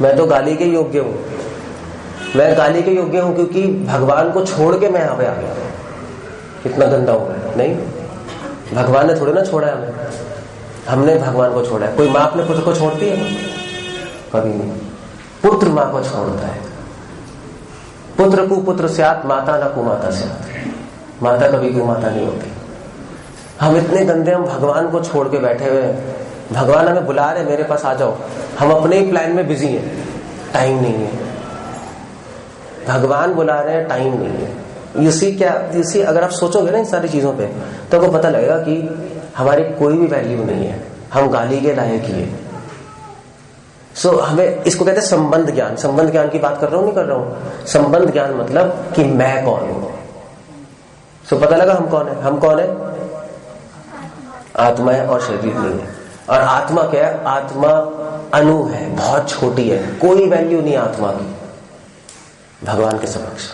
मैं तो गाली के योग्य हूं। मैं गाली के योग्य हूं क्योंकि भगवान को छोड़ के मैं यहां पे आ गया, इतना गंदा हो गया। नहीं, भगवान ने थोड़ी ना छोड़ा है हमें, हमने भगवान को छोड़ा है। कोई माँ अपने पुत्र को छोड़ती है? कभी नहीं। पुत्र माँ को छोड़ता है। पुत्र कुपुत्र स्यात्, माता न कुमाता स्यात्। माता कभी कुमाता नहीं होती। हम इतने गंदे, हम भगवान को छोड़ के बैठे हुए हैं। भगवान हमें बुला रहे मेरे पास आ जाओ, हम अपने ही प्लान में बिजी हैं, टाइम नहीं है। भगवान बुला रहे हैं, टाइम नहीं है। इसी अगर आप सोचोगे ना इन सारी चीजों पे, तो आपको पता लगेगा कि हमारी कोई भी वैल्यू नहीं है, हम गाली के लायक ही है। सो हमें इसको कहते हैं संबंध ज्ञान। संबंध ज्ञान की बात कर रहा हूं नहीं कर रहा हूं। संबंध ज्ञान मतलब कि मैं कौन हूं। सो पता लगा हम कौन है। हम कौन है? आत्मा है और शरीर नहीं है। और आत्मा क्या है? आत्मा अणु है, बहुत छोटी है, कोई वैल्यू नहीं आत्मा की भगवान के समक्ष,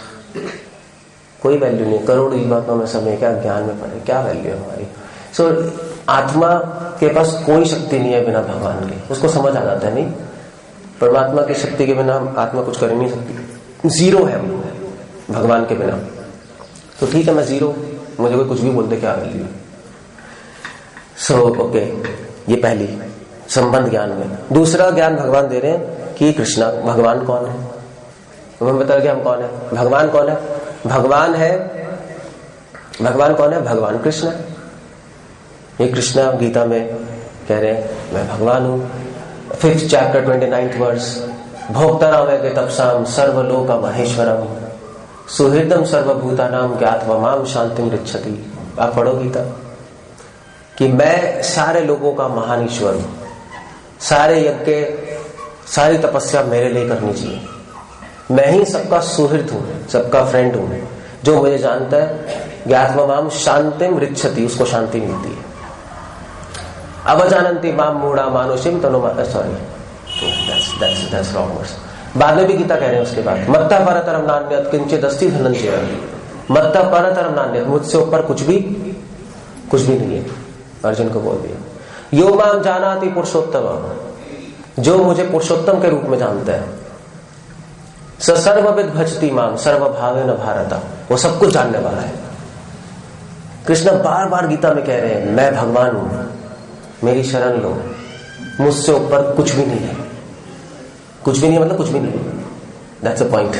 कोई वैल्यू नहीं। करोड़ जीवात्मा में समय क्या ज्ञान में पड़े, क्या वैल्यू है हमारी। सो आत्मा के पास कोई शक्ति नहीं है बिना भगवान के। उसको समझ आ जाता है नहीं, परमात्मा की शक्ति के बिना आत्मा कुछ कर नहीं सकती। जीरो है भगवान के बिना। तो ठीक है मैं जीरो, मुझे कोई कुछ भी बोल दे, क्या वैल्यू है। सो ओके, ये पहली संबंध ज्ञान में। दूसरा ज्ञान भगवान दे रहे हैं कि कृष्णा भगवान कौन है। तो हमें बता कि हम कौन है, भगवान कौन है। भगवान कौन है? भगवान कृष्ण है। ये कृष्णा गीता में कह रहे हैं मैं भगवान हूं। 5th chapter 29th verse, भोक्ताराम के तपसाम सर्वलोक महेश्वरम सुहृदम सर्वभूतानाम ज्ञात्वा माम शांतिम ऋच्छति। आप पढ़ो गीता कि मैं सारे लोगों का महान ईश्वर हूं, सारे यज्ञ सारी तपस्या मेरे लिए करनी चाहिए, मैं ही सबका सुहृद हूं, सबका फ्रेंड हूं, जो मुझे जानता है ज्ञात्वा माम शांतिम ऋच्छति, उसको शांति मिलती है। अवजानन्ति माम मूढ़ा मानुषिम तनु that's wrong words। बाद में भी गीता कह रहे हैं उसके बाद मत्ता परतरम नान्यत् किंचित् अस्ति धनंजय, मत्ता परतरम नान्यत्, मुझसे ऊपर कुछ भी नहीं है। अर्जुन को बोल दिया यो माम जानाति पुरुषोत्तम, जो मुझे पुरुषोत्तम के रूप में जानता है, स सर्वविद भजति माम सर्वभावेन भारत, वो सब कुछ जानने वाला है। कृष्ण बार बार गीता में कह रहे हैं मैं भगवान हूं, मेरी शरण लो, मुझसे ऊपर कुछ भी नहीं है। कुछ भी नहीं मतलब कुछ भी नहीं, दैट्स अ पॉइंट।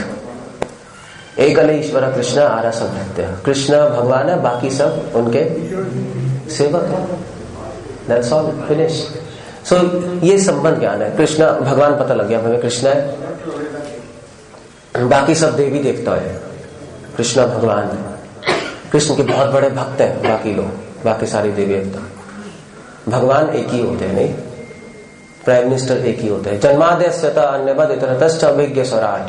एकल ईश्वर कृष्ण आरा सब भक्त, कृष्ण भगवान है, बाकी सब उनके सेवक है। That's all, finish. सो ये संबंध ज्ञान है। कृष्ण भगवान पता लग गया हमें, कृष्ण है, बाकी सब देवी देवता है, कृष्ण भगवान है। कृष्ण के बहुत बड़े भक्त हैं बाकी लोग, बाकी सारी देवी देवता। भगवान एक ही होते हैं, नहीं, प्राइम मिनिस्टर एक ही होते हैं। जन्माद्यस्यत अन्यवद इतरतश्च अभिज्ञ स्वराट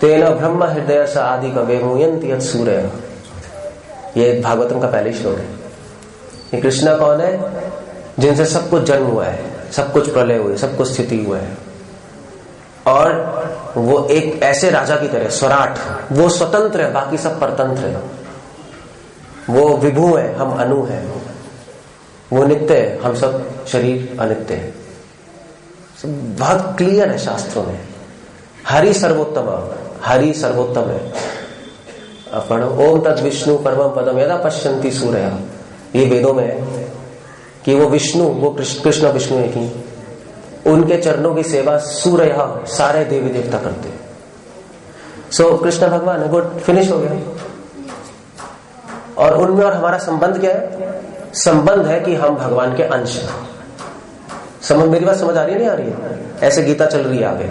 तेन ब्रह्म हृदय स आदि कवे मुयन्ति यत् सूर्य। ये भागवतम का पहले श्लोक है। ये कृष्णा कौन है? जिनसे सब कुछ जन्म हुआ है, सब कुछ प्रलय हुई, सब कुछ स्थिति हुआ है, और वो एक ऐसे राजा की तरह स्वराट, वो स्वतंत्र है, बाकी सब परतंत्र है। वो विभु है, हम अनु है। वो नित्य है, हम सब शरीर अनित्य है। बहुत क्लियर है शास्त्रों में। हरि सर्वोत्तम, हरि सर्वोत्तम है। पढ़ो ओम तद विष्णु परमं पदम यदा पश्यन्ति सूर्य, ये वेदों में है कि वो विष्णु, वो कृष्ण विष्णु एक ही, उनके चरणों की सेवा सूर्य सारे देवी देवता करते हैं। सो कृष्ण भगवान है, गुड, फिनिश हो गया। और उनमें और हमारा संबंध क्या है? संबंध है कि हम भगवान के अंश हैं। समझ, मेरी बात समझ आ रही है नहीं आ रही है? ऐसे गीता चल रही है आगे।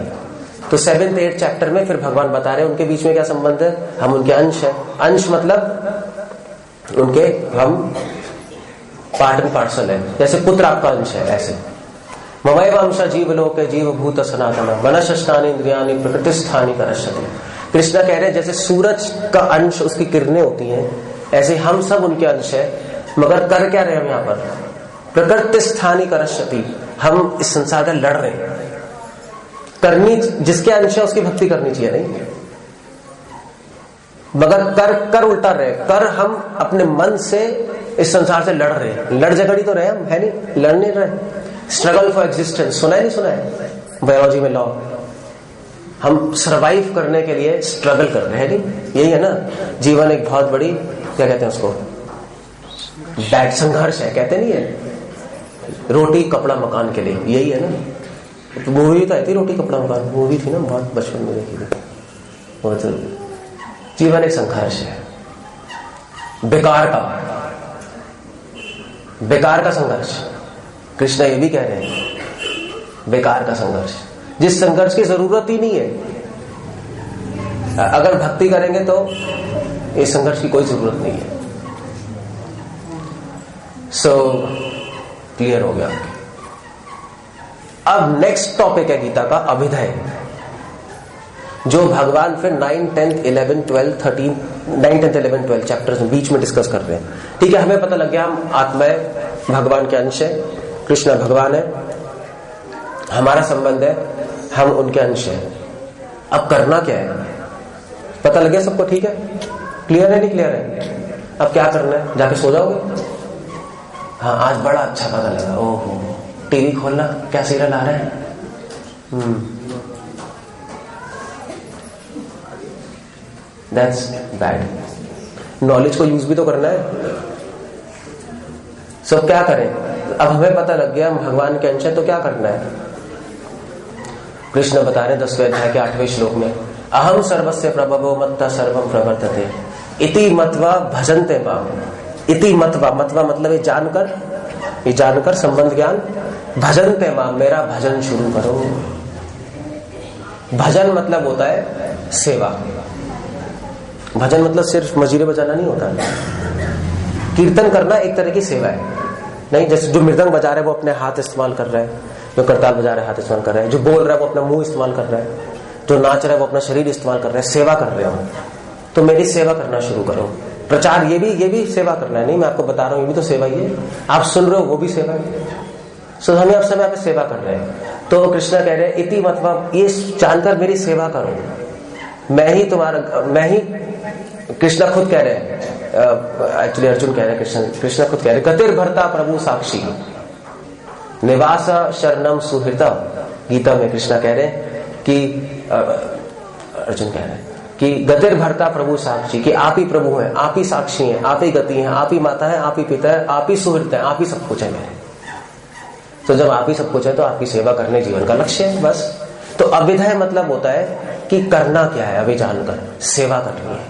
तो 7th 8th चैप्टर में फिर भगवान बता रहे हैं उनके बीच में क्या संबंध है। हम उनके अंश है। अंश मतलब उनके हम पार्ट एंड पार्सल है। जैसे पुत्र आपका अंश है, ऐसे ममैव अंश जीवलोके जीवभूत सनातन वनशस्तानि इंद्रियाणि प्रकृतिस्थानि करश्यते। कृष्णा कह रहे हैं जैसे सूरज का अंश उसकी किरणें होती हैं, ऐसे हम सब उनके अंश है। मगर कर क्या रहे हम यहाँ पर? प्रकृति स्थानी करश्यति, हम इस संसार का लड़ रहे हैं। करनी, जिसके अंश है उसकी भक्ति करनी चाहिए, नहीं? मगर कर उल्टा रहे। कर हम अपने मन से इस संसार से लड़ रहे हैं। लड़ झगड़ी तो रहे हम, है नहीं? लड़ नहीं रहे। स्ट्रगल फॉर एग्जिस्टेंस सुना है, नहीं सुना है? बायोलॉजी में लॉ, हम सरवाइव करने के लिए स्ट्रगल कर रहे हैं, नहीं? यही है ना जीवन। एक बहुत बड़ी, क्या कहते हैं उसको, बैड संघर्ष है, कहते नहीं है? रोटी कपड़ा मकान के लिए, यही है ना? तो मूवी तो आई थी रोटी कपड़ा मकान, मूवी थी ना, बहुत बचपन में देखी थी। बहुत जीवन एक संघर्ष है, बेकार का संघर्ष। कृष्ण ये भी कह रहे हैं बेकार का संघर्ष, जिस संघर्ष की जरूरत ही नहीं है। अगर भक्ति करेंगे तो इस संघर्ष की कोई जरूरत नहीं है। सो क्लियर हो गया। अब नेक्स्ट टॉपिक है गीता का अभिधेय, जो भगवान फिर 9, 10, 11, 12, 13, 9, 10, 11, 12 चैप्टर्स बीच में डिस्कस कर रहे हैं। ठीक है, हमें पता लग गया हम आत्मा है, भगवान के अंश है, कृष्ण भगवान है, हमारा संबंध है, हम उनके अंश हैं। अब करना क्या है पता लग गया सबको? ठीक है, क्लियर है नहीं क्लियर है? अब क्या करना है? जाके सो जाओगे? हाँ, आज बड़ा अच्छा पता लगा। ओहो, टीवी खोलना, क्या सीरियल आ रहा है? That's bad. नॉलेज को यूज भी तो करना है। सब क्या करें? अब हमें पता लग गया हम भगवान के अंश हैं, तो क्या करना है? कृष्ण बता रहे 10वें अध्याय के 8वें श्लोक में, अहम सर्वस्य प्रभवो मत्ता सर्वम प्रवर्तते इति मत्वा भजन्ते माम इति मतवा, मतवा मतलब ये जानकर संबंध ज्ञान। भजन ते मां, मेरा भजन शुरू करो। भजन मतलब होता है सेवा। भजन मतलब सिर्फ मजीरे बजाना नहीं होता। कीर्तन करना एक तरह की सेवा है। नहीं, जैसे जो मृदंग बजा रहा है वो अपने हाथ इस्तेमाल कर रहा है, जो करताल बजा रहा है हाथ इस्तेमाल कर रहा है, जो बोल रहा है वो अपना मुंह इस्तेमाल कर रहा है, जो नाच रहा है वो अपना शरीर इस्तेमाल कर रहा है। सेवा कर रहे हो तो मेरी सेवा करना शुरू करो। प्रचार ये भी सेवा करना है। नहीं, मैं आपको बता रहा हूं, ये भी तो सेवा ही है। आप सुन रहे हो, वो भी सेवा है। सो हमें अब समय पे सेवा कर रहे हैं। तो कृष्णा कह रहे हैं इति मतलब ये जानकर मेरी सेवा करो, मैं ही कृष्णा खुद कह रहे हैं, एक्चुअली अर्जुन कह रहे हैं, कृष्णा खुद कह रहे हैं, गतिर भरता प्रभु साक्षी निवास शरणम सुहृता। गीता में कृष्णा कह रहे हैं कि अर्जुन कह रहे हैं कि गतिर भरता प्रभु साक्षी, कि आप ही प्रभु हैं, आप ही साक्षी हैं, आप ही गति हैं, आप ही माता है, आप ही पिता है, आप ही सुहृत है, आप ही सब कुछ है मेरे। तो जब आप ही सब कुछ है तो आपकी सेवा करने जीवन का लक्ष्य है बस। तो अभिधेय मतलब होता है कि करना क्या है, अभी जानकर सेवा करनी है।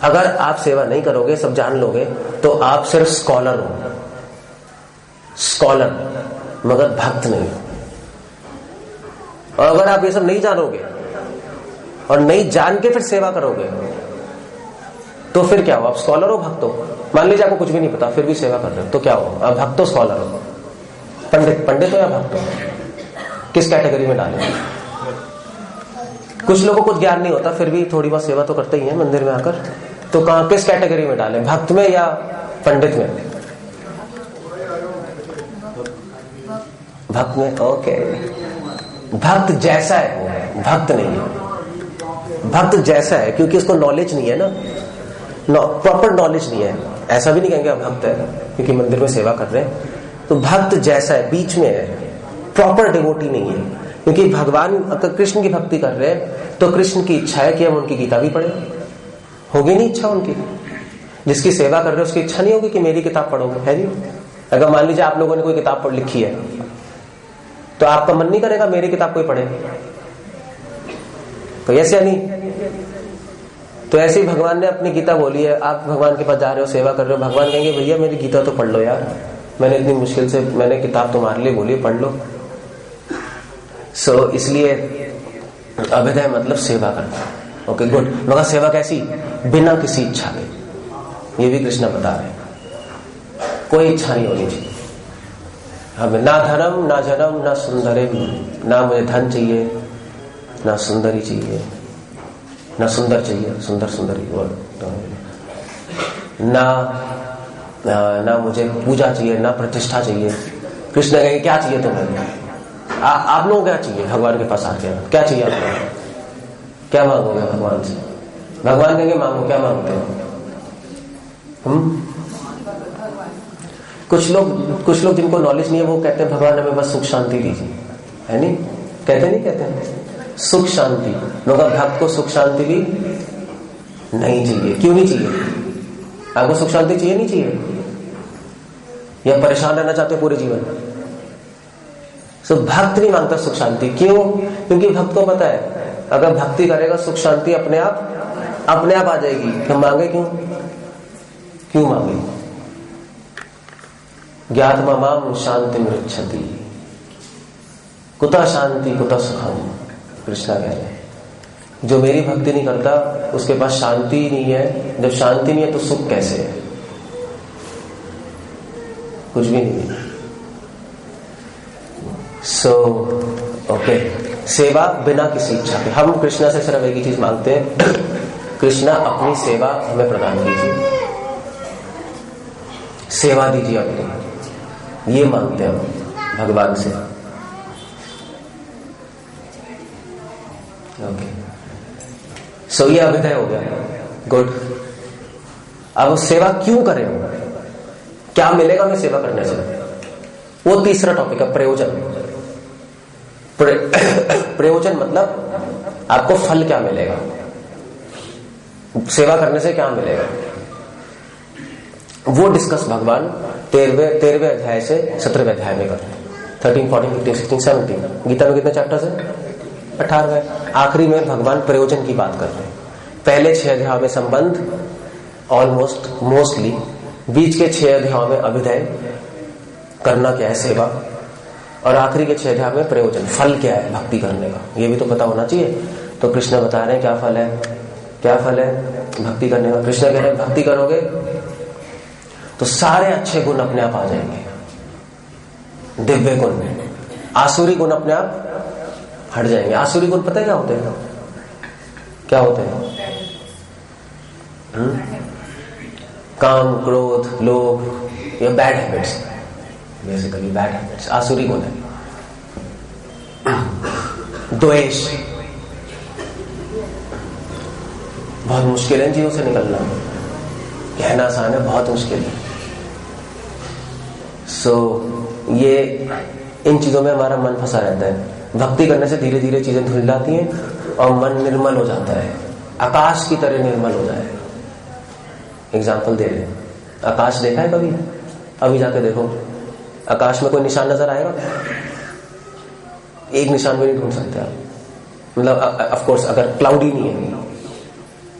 अगर आप सेवा नहीं करोगे, सब जान लोगे, तो आप सिर्फ स्कॉलर हो, स्कॉलर, मगर भक्त नहीं हो। और अगर आप ये सब नहीं जानोगे और नहीं जान के फिर सेवा करोगे तो फिर क्या हो? आप स्कॉलर हो, भक्त हो? मान लीजिए आपको कुछ भी नहीं पता फिर भी सेवा कर रहे हो, तो क्या हो? आप भक्त हो, स्कॉलर हो? पंडित हो या भक्त हो? किस कैटेगरी में डालें? कुछ लोगों को कुछ ज्ञान नहीं होता फिर भी थोड़ी बहुत सेवा तो करते ही हैं मंदिर में आकर, तो कहां, किस कैटेगरी में डालें? भक्त में या पंडित में? भक्त में। ओके, भक्त जैसा है वो भक्त नहीं है। भक्त जैसा है क्योंकि उसको नॉलेज नहीं है ना, प्रॉपर नॉलेज नहीं है। ऐसा भी नहीं कहेंगे आप भक्त है क्योंकि मंदिर में सेवा कर रहे हैं। तो भक्त जैसा है, बीच में है, प्रॉपर डिवोटी नहीं है। क्योंकि भगवान अगर कृष्ण की भक्ति कर रहे हैं तो कृष्ण की इच्छा है कि हम उनकी गीता भी पढ़े। होगी नहीं इच्छा उनकी? जिसकी सेवा कर रहे हो उसकी इच्छा नहीं होगी कि मेरी किताब पढ़ोगे, है नहीं? अगर मान लीजिए आप लोगों ने कोई किताब पढ़ लिखी है तो आपका मन नहीं करेगा मेरी किताब कोई पढ़े? तो ऐसे नहीं। तो ऐसे ही भगवान ने अपनी गीता बोली है, आप भगवान के पास जा रहे हो, सेवा कर रहे हो, भगवान कहेंगे भैया मेरी गीता तो पढ़ लो यार, मैंने इतनी मुश्किल से मैंने किताब तुम्हारे लिए बोली, पढ़ लो। सो इसलिए अभिधेय मतलब सेवा करना। Okay good. मगर सेवा कैसी? बिना किसी इच्छा के। ये भी कृष्ण बता रहे हैं, कोई इच्छा नहीं होनी चाहिए हमें। ना धर्म ना जनम ना सुंदरिम, ना मुझे धन चाहिए ना सुंदरी चाहिए, ना सुंदर चाहिए, सुंदरी ना मुझे पूजा चाहिए, ना प्रतिष्ठा चाहिए। कृष्ण कहेंगे क्या चाहिए तुम्हें? आप लोगों को क्या चाहिए? भगवान के पास आके क्या चाहिए आप लोग? क्या मांगोगे भगवान से? भगवान कहेंगे मांगो, क्या मांगते हो? कुछ लोग जिनको नॉलेज नहीं है वो कहते हैं भगवान हमें बस सुख शांति दीजिए, है नहीं? कहते सुख शांति। मगर भक्त को सुख शांति भी नहीं चाहिए। क्यों नहीं चाहिए? आपको सुख शांति चाहिए नहीं चाहिए? या परेशान रहना चाहते हो पूरे जीवन? सो भक्त नहीं मांगता सुख शांति। क्यों? क्योंकि भक्त को पता है अगर भक्ति करेगा सुख शांति अपने आप आ जाएगी। हम मांगे क्यों मांगे? ज्ञात्मा माम शांति मृच्छति कुतः शांति कुतः सुखम। कृष्णा कह रहे हैं जो मेरी भक्ति नहीं करता उसके पास शांति ही नहीं है। जब शांति नहीं है तो सुख कैसे है? कुछ भी नहीं है। सो ओके, सेवा बिना किसी इच्छा के। हम कृष्णा से सिर्फ एक ही चीज मांगते हैं, कृष्णा अपनी सेवा हमें प्रदान कीजिए, सेवा दीजिए अपनी, ये मांगते हैं हम भगवान से। ओके, सो ये अभिधेय हो गया। गुड। अब सेवा क्यों करें? क्या मिलेगा हमें सेवा करने से? वो तीसरा टॉपिक है, प्रयोजन। प्रयोजन मतलब आपको फल क्या मिलेगा, सेवा करने से क्या मिलेगा, वो डिस्कस भगवान 13वें अध्याय से 17वें अध्याय में करते हैं। 13, 14, 15, 16, 17। गीता में कितने चैप्टर्स हैं? 18। आखिरी में भगवान प्रयोजन की बात कर रहे हैं। पहले 6 अध्याय में संबंध मोस्टली बीच के 6 अध्यायों में अभिधेय, करना क्या है सेवा, और आखिरी के 6 अध्याय में प्रयोजन, फल क्या है भक्ति करने का, ये भी तो पता होना चाहिए। तो कृष्ण बता रहे हैं क्या फल है, क्या फल है भक्ति करने का। कृष्ण कह रहे हैं भक्ति करोगे तो सारे अच्छे गुण अपने आप आ जाएंगे, दिव्य गुण, आसुरी गुण अपने आप हट जाएंगे। आसुरी गुण पता है क्या होते हैं, क्या होते हैं? काम, क्रोध, लोभ, या bad habits, basically bad habits आसुरी गुण है। द्वेष, बहुत मुश्किल है चीजों से निकलना, कहना आसान है, बहुत मुश्किल है। ये इन चीजों में हमारा मन फंसा रहता है। भक्ति करने से धीरे धीरे चीजें धुल जाती हैं और मन निर्मल हो जाता है, आकाश की तरह निर्मल हो जाए। एग्जाम्पल दे रहे हैं, आकाश देखा है कभी? अभी जाके देखो, आकाश में कोई निशान नजर आएगा? एक निशान भी नहीं ढूंढ सकते आप। मतलब ऑफ कोर्स अगर क्लाउडी नहीं है,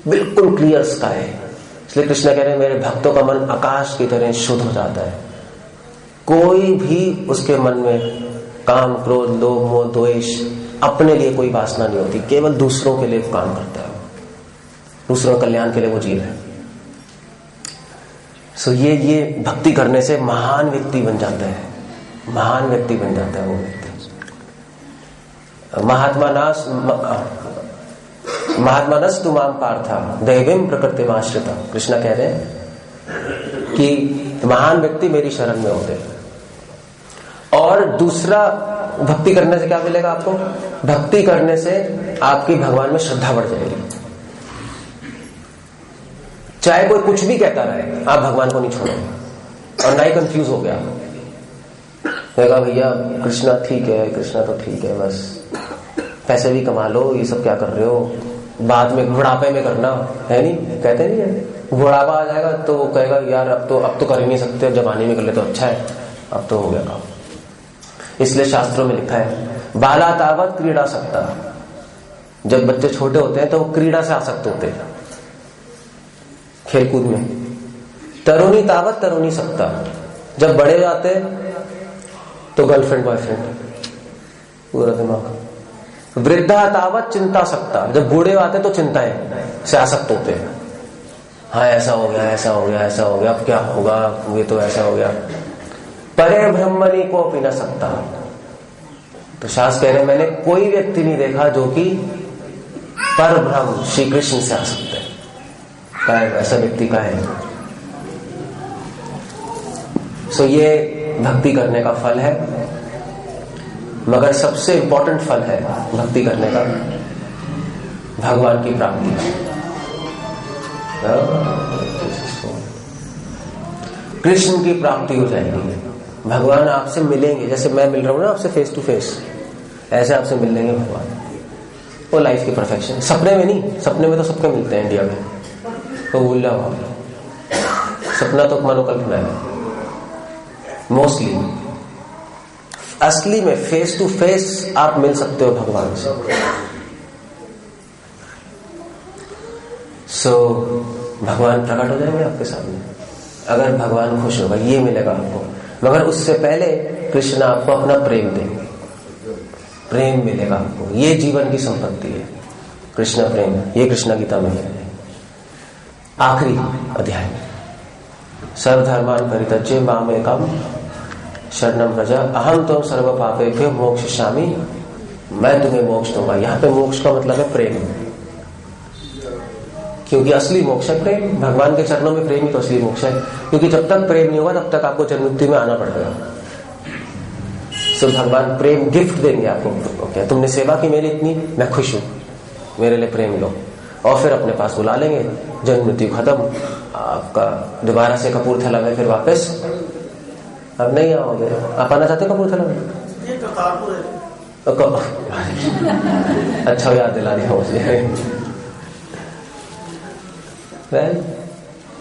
बिल्कुल क्लियर स्काई है। इसलिए कृष्ण कह रहे हैं मेरे भक्तों का मन आकाश की तरह शुद्ध हो जाता है, कोई भी उसके मन में काम, क्रोध, लोभ, मोह, द्वेष, अपने लिए कोई वासना नहीं होती, केवल दूसरों के लिए काम करता है, दूसरों के कल्याण के लिए वो जी रहा है। ये भक्ति करने से महान व्यक्ति बन जाता है, महान व्यक्ति बन जाता है वो व्यक्ति। महात्मा नस्तु माम पार्था दैवीं प्रकृतिमाश्रिता, कृष्ण कह रहे हैं कि महान व्यक्ति मेरी शरण में होते हैं। और दूसरा, भक्ति करने से क्या मिलेगा आपको? भक्ति करने से आपकी भगवान में श्रद्धा बढ़ जाएगी। चाहे कोई कुछ भी कहता रहे, आप भगवान को नहीं छोड़ोगे। और ना ही कंफ्यूज हो गया, कहेगा भैया कृष्णा ठीक है, कृष्णा तो ठीक है, बस पैसे भी कमा लो, ये सब क्या कर रहे हो, बाद में बुढ़ापे में करना है, नहीं कहते नहीं है। बुढ़ापा आ जाएगा तो वो कहेगा यार अब तो कर ही नहीं सकते, जवानी में कर ले तो अच्छा है, अब तो हो गया काम। इसलिए शास्त्रों में लिखा है बाला तावत क्रीड़ा सकता, जब बच्चे छोटे होते हैं तो वो क्रीड़ा से आसक्त होते हैं, खेलकूद में। तरुणी तावत तरुणी सकता, जब बड़े जाते तो गर्लफ्रेंड बॉयफ्रेंड, पूरा दिमाग। वृद्धा तावत चिंता सकता, जब बूढ़े आते तो चिंताएं से आसक्त होते हैं। हाँ ऐसा हो गया, ऐसा हो गया, ऐसा हो गया, अब क्या होगा, ये तो ऐसा हो गया। परे ब्रह्मणी को पी न सकता, तो शास्त्र कह रहे मैंने कोई व्यक्ति नहीं देखा जो कि पर ब्रह्म श्री कृष्ण से आसक्त है। क्या है ऐसा व्यक्ति का है? ये भक्ति करने का फल है, मगर सबसे इंपॉर्टेंट फल है भक्ति करने का भगवान की प्राप्ति। कृष्ण की प्राप्ति हो जाएगी, भगवान आपसे मिलेंगे। जैसे मैं मिल रहा हूं ना आपसे फेस टू फेस, ऐसे आपसे मिल लेंगे भगवान। वो लाइफ की परफेक्शन, सपने में नहीं, सपने में तो सबके मिलते हैं इंडिया में, तो भूल जाओ, सपना तो मनोकल्पना है मोस्टली। असली में फेस टू फेस आप मिल सकते हो भगवान से। भगवान प्रकट हो जाएंगे आपके सामने, अगर भगवान खुश होगा ये मिलेगा आपको। मगर उससे पहले कृष्ण आपको अपना प्रेम देंगे, प्रेम मिलेगा आपको, ये जीवन की संपत्ति है कृष्ण प्रेम। ये कृष्ण गीता में है आखिरी अध्याय, सर्वधर्मान् परित्यज्य मामेकं शरणं व्रज अहम त्वं सर्व पापेभ्यो मोक्षयिष्यामि, मैं तुम्हें मोक्ष दूंगा। यहाँ पे मोक्ष का मतलब है प्रेम, क्योंकि असली मोक्ष है प्रेम। भगवान के चरणों में प्रेम ही तो असली मोक्ष है, क्योंकि जब तक प्रेम नहीं होगा तब तक आपको जन्म मृत्यु में आना पड़ेगा। भगवान प्रेम गिफ्ट देंगे आपको। ओके, तुमने सेवा की मेरी इतनी, मैं खुश हूं, मेरे लिए प्रेम लो, और फिर अपने पास बुला लेंगे। जन्म मृत्यु खत्म, आपका दोबारा से कपूरथला में फिर वापस अब नहीं आओगे। आप आना चाहते हो कपूरथला में? अच्छा याद दिला दिया मुझे।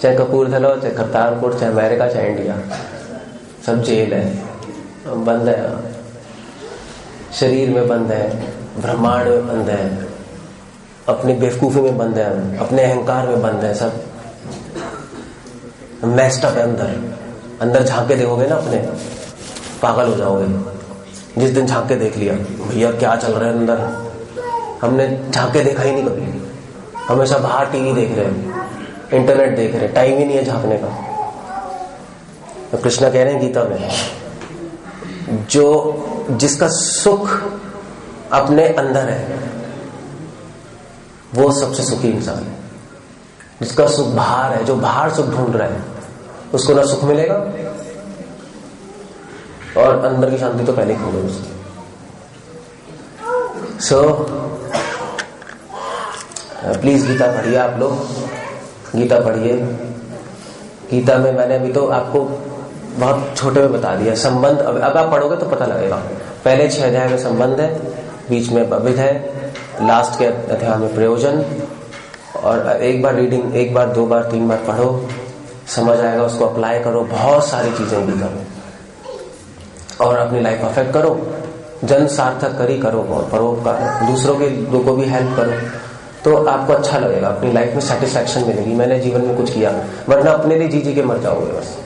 चाहे कपूरथला हो, चाहे करतारपुर, चाहे अमेरिका, चाहे इंडिया, सब जेल है, बंद है। शरीर में बंद है, ब्रह्मांड में बंद है, अपनी बेवकूफी में बंद है, अपने अहंकार में बंद है सब। मैस्ड अप है अंदर झांक के देखोगे ना अपने, पागल हो जाओगे। जिस दिन झांक के देख लिया भैया क्या चल रहा है अंदर, हमने झांक के देखा ही नहीं कभी, हमेशा बाहर टीवी देख रहे हैं, इंटरनेट देख रहे हैं, टाइम ही नहीं है झांकने का। तो कृष्णा कह रहे हैं गीता में, जो जिसका सुख अपने अंदर है वो सबसे सुखी इंसान है। जिसका सुख बाहर है, जो बाहर सुख ढूंढ रहा है, उसको ना सुख मिलेगा और अंदर की शांति तो पहले ही खो गई उसकी। प्लीज गीता पढ़िए, आप लोग गीता पढ़िए। गीता में मैंने अभी तो आपको बहुत छोटे में बता दिया संबंध, अब आप पढ़ोगे तो पता लगेगा। पहले 6 अध्याय में संबंध है, बीच में अभिध है, लास्ट के अध्याय में प्रयोजन। और एक बार रीडिंग, 1 बार 2 बार 3 बार पढ़ो, समझ आएगा, उसको अप्लाई करो। बहुत सारी चीजें गीता में, और अपनी लाइफ अफेक्ट करो। जन सार्थक करी करो, परोपकार, दूसरों के को भी हेल्प करो, तो आपको अच्छा लगेगा, अपनी लाइफ में सेटिस्फैक्शन मिलेगी। मैंने जीवन में कुछ किया, वरना अपने लिए जी के मर जाओगे बस।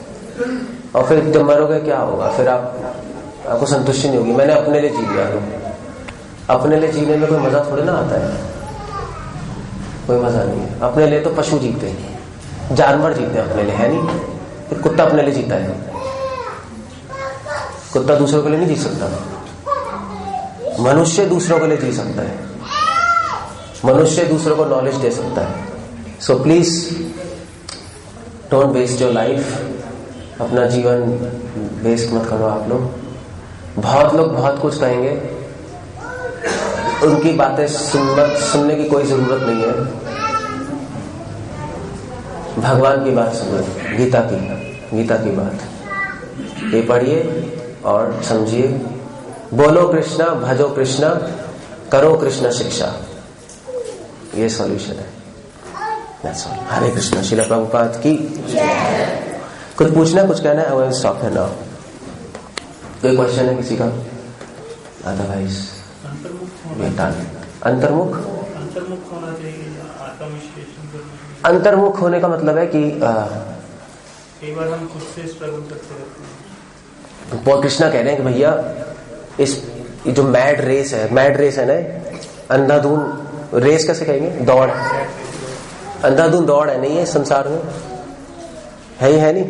और फिर जब मरोगे क्या होगा, फिर आपको संतुष्टि नहीं होगी, मैंने अपने लिए जी लिया। तो अपने लिए जीने में कोई मजा थोड़ी ना आता है, कोई मजा नहीं है। अपने लिए तो पशु जीते हैं, जानवर जीते हैं अपने लिए, है नहीं? फिर कुत्ता अपने लिए जीता है, कुत्ता दूसरों के लिए नहीं जी सकता। मनुष्य दूसरों के लिए जी सकता है, मनुष्य दूसरों को नॉलेज दे सकता है। So please don't waste your life, अपना जीवन वेस्ट मत करो आप लोग। बहुत लोग बहुत कुछ कहेंगे, उनकी बातें सुनने की कोई जरूरत नहीं है। भगवान की बात सुनो, गीता की बात ये पढ़िए और समझिए। बोलो कृष्णा, भजो कृष्णा, करो कृष्ण शिक्षा, ये सॉल्यूशन है। That's all. हरे कृष्णा। श्रील प्रभुपाद की। कुछ पूछना, कुछ कहना है? वो स्टॉप है ना? कोई क्वेश्चन है किसी का? अदरवाइज अंतर्मुख होना चाहिए। अंतर्मुख होने का मतलब है कि कई बार हम खुद से स्ट्रगल करते रहते हैं। पॉल कृष्णा कह रहे हैं कि भैया इस जो मैड रेस है ना, अंधाधुन रेस कैसे कहेंगे, दौड़, अंधाधुन दौड़ है नहीं है संसार में, है ही है नहीं।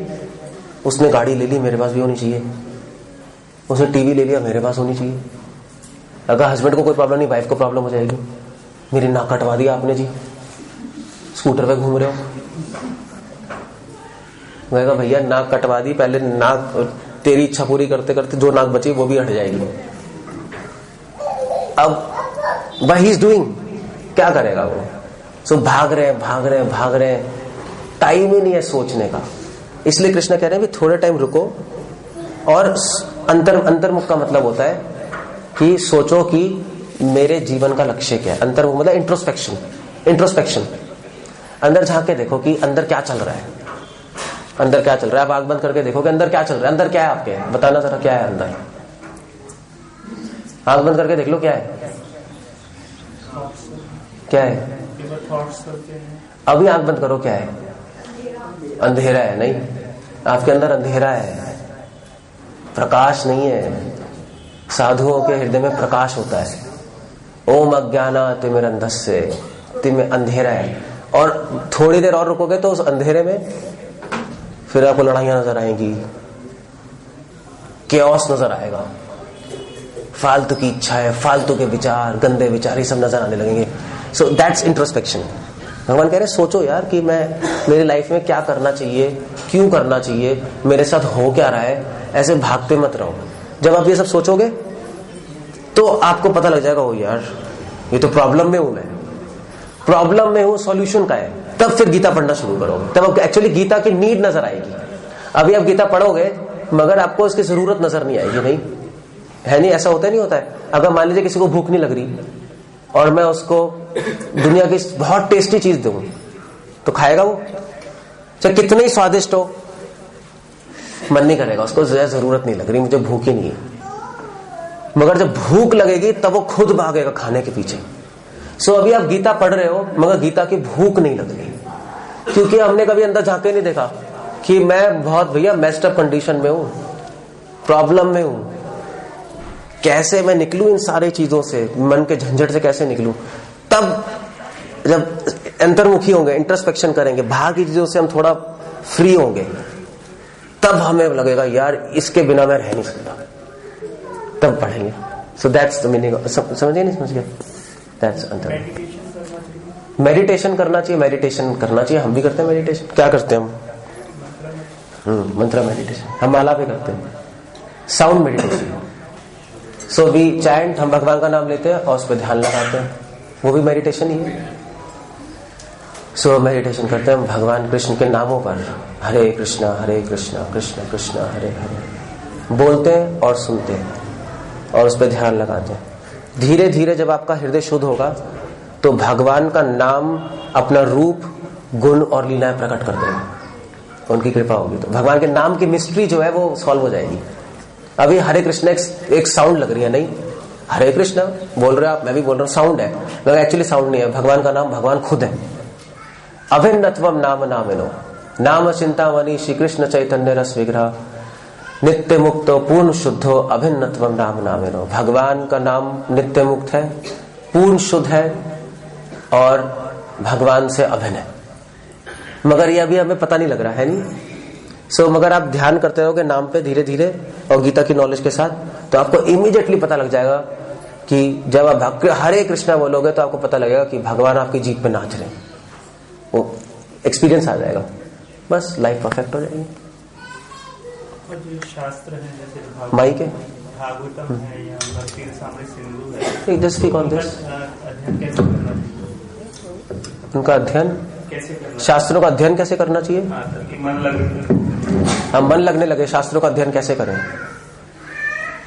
उसने गाड़ी ले ली, मेरे पास भी होनी चाहिए। उसने टीवी ले लिया, मेरे पास होनी चाहिए। अगर हस्बैंड को कोई प्रॉब्लम नहीं, वाइफ को प्रॉब्लम हो जाएगी। मेरी नाक कटवा दिया आपने जी, स्कूटर पे घूम रहे हो। मैं कहा भैया नाक कटवा दी, पहले नाक, तेरी इच्छा पूरी करते करते जो नाक बची वो भी हट जाएगी। अब व्हाट ही इज डूइंग, क्या करेगा वो? सो भाग रहे हैं, टाइम ही नहीं है सोचने का। इसलिए कृष्ण कह रहे हैं थोड़े टाइम रुको। और अंतर्मुख का मतलब होता है कि सोचो कि मेरे जीवन का लक्ष्य क्या है। अंतर्मुख मतलब इंट्रोस्पेक्शन। अंदर झांक के देखो कि अंदर क्या चल रहा है, अंदर क्या चल रहा है। आप आंख बंद करके देखो कि अंदर क्या चल रहा है, अंदर क्या है आपके, बताना जरा क्या है अंदर। आंख बंद करके देख लो क्या है, क्या है। अभी आंख बंद करो, क्या है? अंधेरा है। नहीं, आपके अंदर अंधेरा है, प्रकाश नहीं है। साधुओं के हृदय में प्रकाश होता है। ओम अज्ञानातिमिरन्धस्य, तिमिर अंधेरा है। और थोड़ी देर और रुकोगे तो उस अंधेरे में फिर आपको लड़ाइयां नजर आएंगी, केओस नजर आएगा, फालतू की इच्छाएं, फालतू के विचार, गंदे विचार, ये सब नजर आने लगेंगे। So that's introspection. भगवान कह रहे हैं सोचो यार कि मेरी लाइफ में क्या करना चाहिए, क्यों करना चाहिए, मेरे साथ हो क्या रहा है। ऐसे भागते मत रहो। जब आप ये सब सोचोगे तो आपको पता लग जाएगा, ओ यार ये तो प्रॉब्लम में हूं मैं, प्रॉब्लम में हूं, सॉल्यूशन का है। तब फिर गीता पढ़ना शुरू करोगे, तब एक्चुअली गीता की नीड नजर आएगी। अभी आप गीता पढ़ोगे मगर आपको इसकी जरूरत नजर नहीं आएगी। नहीं है, नहीं ऐसा होता नहीं होता है। अगर मान लीजिए किसी को भूख नहीं लग रही और मैं उसको दुनिया की बहुत टेस्टी चीज दूं तो खाएगा वो, चाहे कितने ही स्वादिष्ट हो, मन नहीं करेगा, उसको जरूरत नहीं लग रही, मुझे भूख ही नहीं है। मगर जब भूख लगेगी तब वो खुद भागेगा खाने के पीछे। सो अभी आप गीता पढ़ रहे हो मगर गीता की भूख नहीं लग रही, क्योंकि हमने कभी अंदर झांके नहीं देखा। कि मैं बहुत भैया मेस्ड अप कंडीशन में हूं, प्रॉब्लम में हूं, कैसे मैं निकलूं इन सारी चीजों से, मन के झंझट से कैसे निकलूं, तब जब अंतर्मुखी होंगे, इंट्रोस्पेक्शन करेंगे, बाहर की चीजों से हम थोड़ा फ्री होंगे, तब हमें लगेगा यार इसके बिना मैं रह नहीं सकता, तब पढ़ेंगे. So that's the meaning. समझिए नहीं समझ गए? दैट्स अंतर. मेडिटेशन करना चाहिए, मेडिटेशन करना चाहिए. हम भी करते हैं मेडिटेशन. क्या करते हैं हम? मंत्र मेडिटेशन. हम माला पे करते हैं. Sound meditation. So we chant, हम भगवान का नाम लेते हैं और उस पर ध्यान लगाते हैं, वो भी मेडिटेशन ही है. सो मेडिटेशन करते हैं भगवान कृष्ण के नामों पर, हरे कृष्णा कृष्ण कृष्ण हरे हरे बोलते हैं और सुनते हैं और उस पर ध्यान लगाते हैं. धीरे धीरे जब आपका हृदय शुद्ध होगा तो भगवान का नाम अपना रूप, गुण और लीलाएं प्रकट कर देगा. उनकी कृपा होगी तो भगवान के नाम की मिस्ट्री जो है वो सॉल्व हो जाएगी. अभी हरे कृष्ण एक साउंड लग रही है, नहीं हरे कृष्ण बोल रहे हो आप, मैं भी बोल रहा हूँ, साउंड है, मगर एक्चुअली साउंड नहीं है. भगवान का नाम भगवान खुद है. अभिन्नत्वम नाम नामिनो नाम चिंतामणि श्री कृष्ण चैतन्य रस विग्रह नित्य मुक्तो पूर्ण शुद्धो अभिन्नत्वम नाम नामिनो. भगवान का नाम नित्य मुक्त है, पूर्ण शुद्ध है और भगवान से अभिन्न है. मगर ये अभी हमें पता नहीं लग रहा है, नहीं. सो मगर आप ध्यान करते रहोगे नाम पे धीरे धीरे और गीता की नॉलेज के साथ, तो आपको इमीडिएटली पता लग जाएगा कि जब आप हरे कृष्णा बोलोगे तो आपको पता लगेगा कि भगवान आपकी जीत पे नाच रहे हैं. वो एक्सपीरियंस आ जाएगा, बस लाइफ परफेक्ट हो जाएगी. और जो शास्त्र है जैसे माई के भागवतम है या भक्ति रसामृत सिंधु है, जस्ट स्पीक ऑन दिस. अध्ययन कैसे करना चाहिए? उनका अध्ययन कैसे करना, शास्त्रों का अध्ययन कैसे करना चाहिए? मन लगे, हम मन लगने लगे, शास्त्रों का अध्ययन कैसे करें?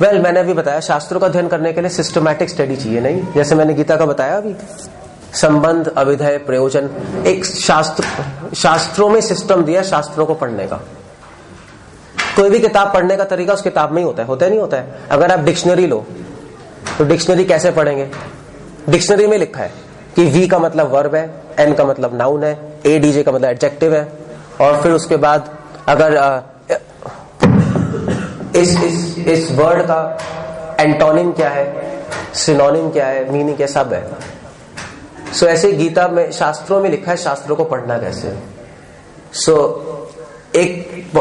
वेल मैंने अभी बताया शास्त्रों का अध्ययन करने के लिए सिस्टमैटिक स्टडी चाहिए, नहीं जैसे मैंने गीता का बताया अभी, संबंध, अभिधेय, प्रयोजन. एक शास्त्रों में सिस्टम दिया शास्त्रों को पढ़ने का. कोई भी किताब पढ़ने का तरीका उस किताब में ही होता है नहीं होता है. अगर आप डिक्शनरी लो तो डिक्शनरी कैसे पढ़ेंगे? डिक्शनरी में लिखा है कि वी का मतलब वर्ब है, एन का मतलब नाउन है, एडीजे का मतलब एडजेक्टिव है, और फिर उसके बाद अगर इस वर्ड का एंटोनिम क्या है, सिनोनिम क्या है, मीनिंग क्या, सब है. सो ऐसे गीता में शास्त्रों में लिखा है शास्त्रों को पढ़ना कैसे. सो एक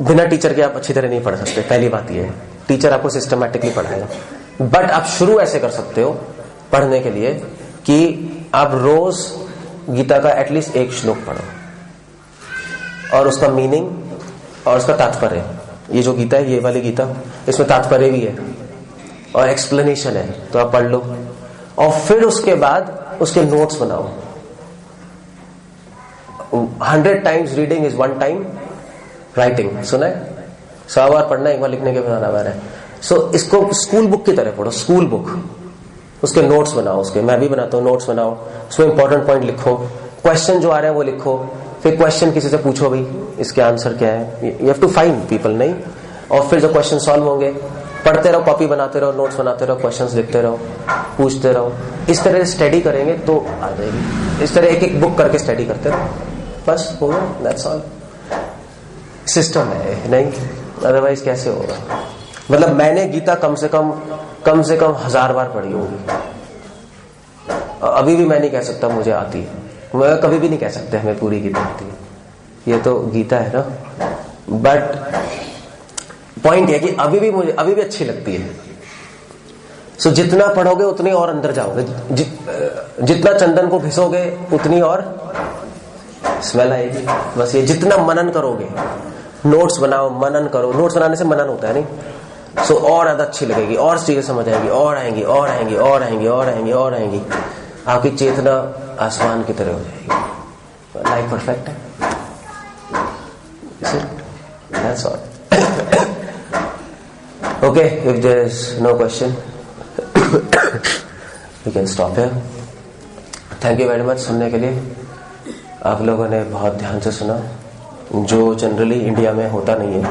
बिना टीचर के आप अच्छी तरह नहीं पढ़ सकते. पहली बात ये है, टीचर आपको सिस्टमैटिकली पढ़ाएगा. बट आप शुरू ऐसे कर सकते हो पढ़ने के लिए कि आप रोज गीता का एटलीस्ट एक श्लोक पढ़ो और उसका मीनिंग और उसका तात्पर्य. ये जो गीता है, ये वाली गीता, इसमें तात्पर्य भी है और एक्सप्लेनेशन है, तो आप पढ़ लो. और फिर उसके बाद उसके नोट्स बनाओ. 100 times reading is 1 time writing. सुना है? 100 बार पढ़ना, एक बार लिखने के बनाना बार है. सो इसको स्कूल बुक की तरह पढ़ो, स्कूल बुक. उसके नोट्स बनाओ, उसके मैं भी बनाता हूँ, नोट्स बनाओ, उसमें इंपॉर्टेंट पॉइंट लिखो, क्वेश्चन जो आ रहे हैं वो लिखो, फिर क्वेश्चन किसी से पूछो, भाई इसके आंसर क्या है, you have to find people, नहीं. और फिर जो क्वेश्चन सॉल्व होंगे पढ़ते रहो, कॉपी बनाते रहो, नोट्स बनाते रहो, क्वेश्चंस लिखते रहो, पूछते रहो. इस तरह से स्टडी करेंगे तो आ जाएगी. इस तरह एक एक बुक करके स्टडी करते रहो, बस हो गया. That's all. सिस्टम है, नहीं अदरवाइज कैसे होगा. मतलब मैंने गीता कम से कम 1000 बार पढ़ी होगी. अभी भी मैं नहीं कह सकता मुझे आती है, मैं कभी भी नहीं कह सकते हमें पूरी गीता आती है. ये तो गीता है ना. बट पॉइंट है कि अभी भी अच्छी लगती है. सो जितना पढ़ोगे उतनी और अंदर जाओगे, जितना चंदन को घिसोगे उतनी और स्मेल आएगी. बस ये जितना मनन करोगे, नोट्स बनाओ, मनन करो. नोट्स बनाने से मनन होता है, नहीं. सो और ज्यादा अच्छी लगेगी, और चीजें समझ आएंगी, और आएंगी और आएंगी और आएंगी और आएंगी और आएंगी. आपकी चेतना आसमान की तरह हो जाएगी. लाइफ परफेक्ट है. That's all. Okay, if there is no question, we can stop here. Thank you very much सुनने के लिए. आप लोगों ने बहुत ध्यान से सुना, जो जनरली इंडिया में होता नहीं है.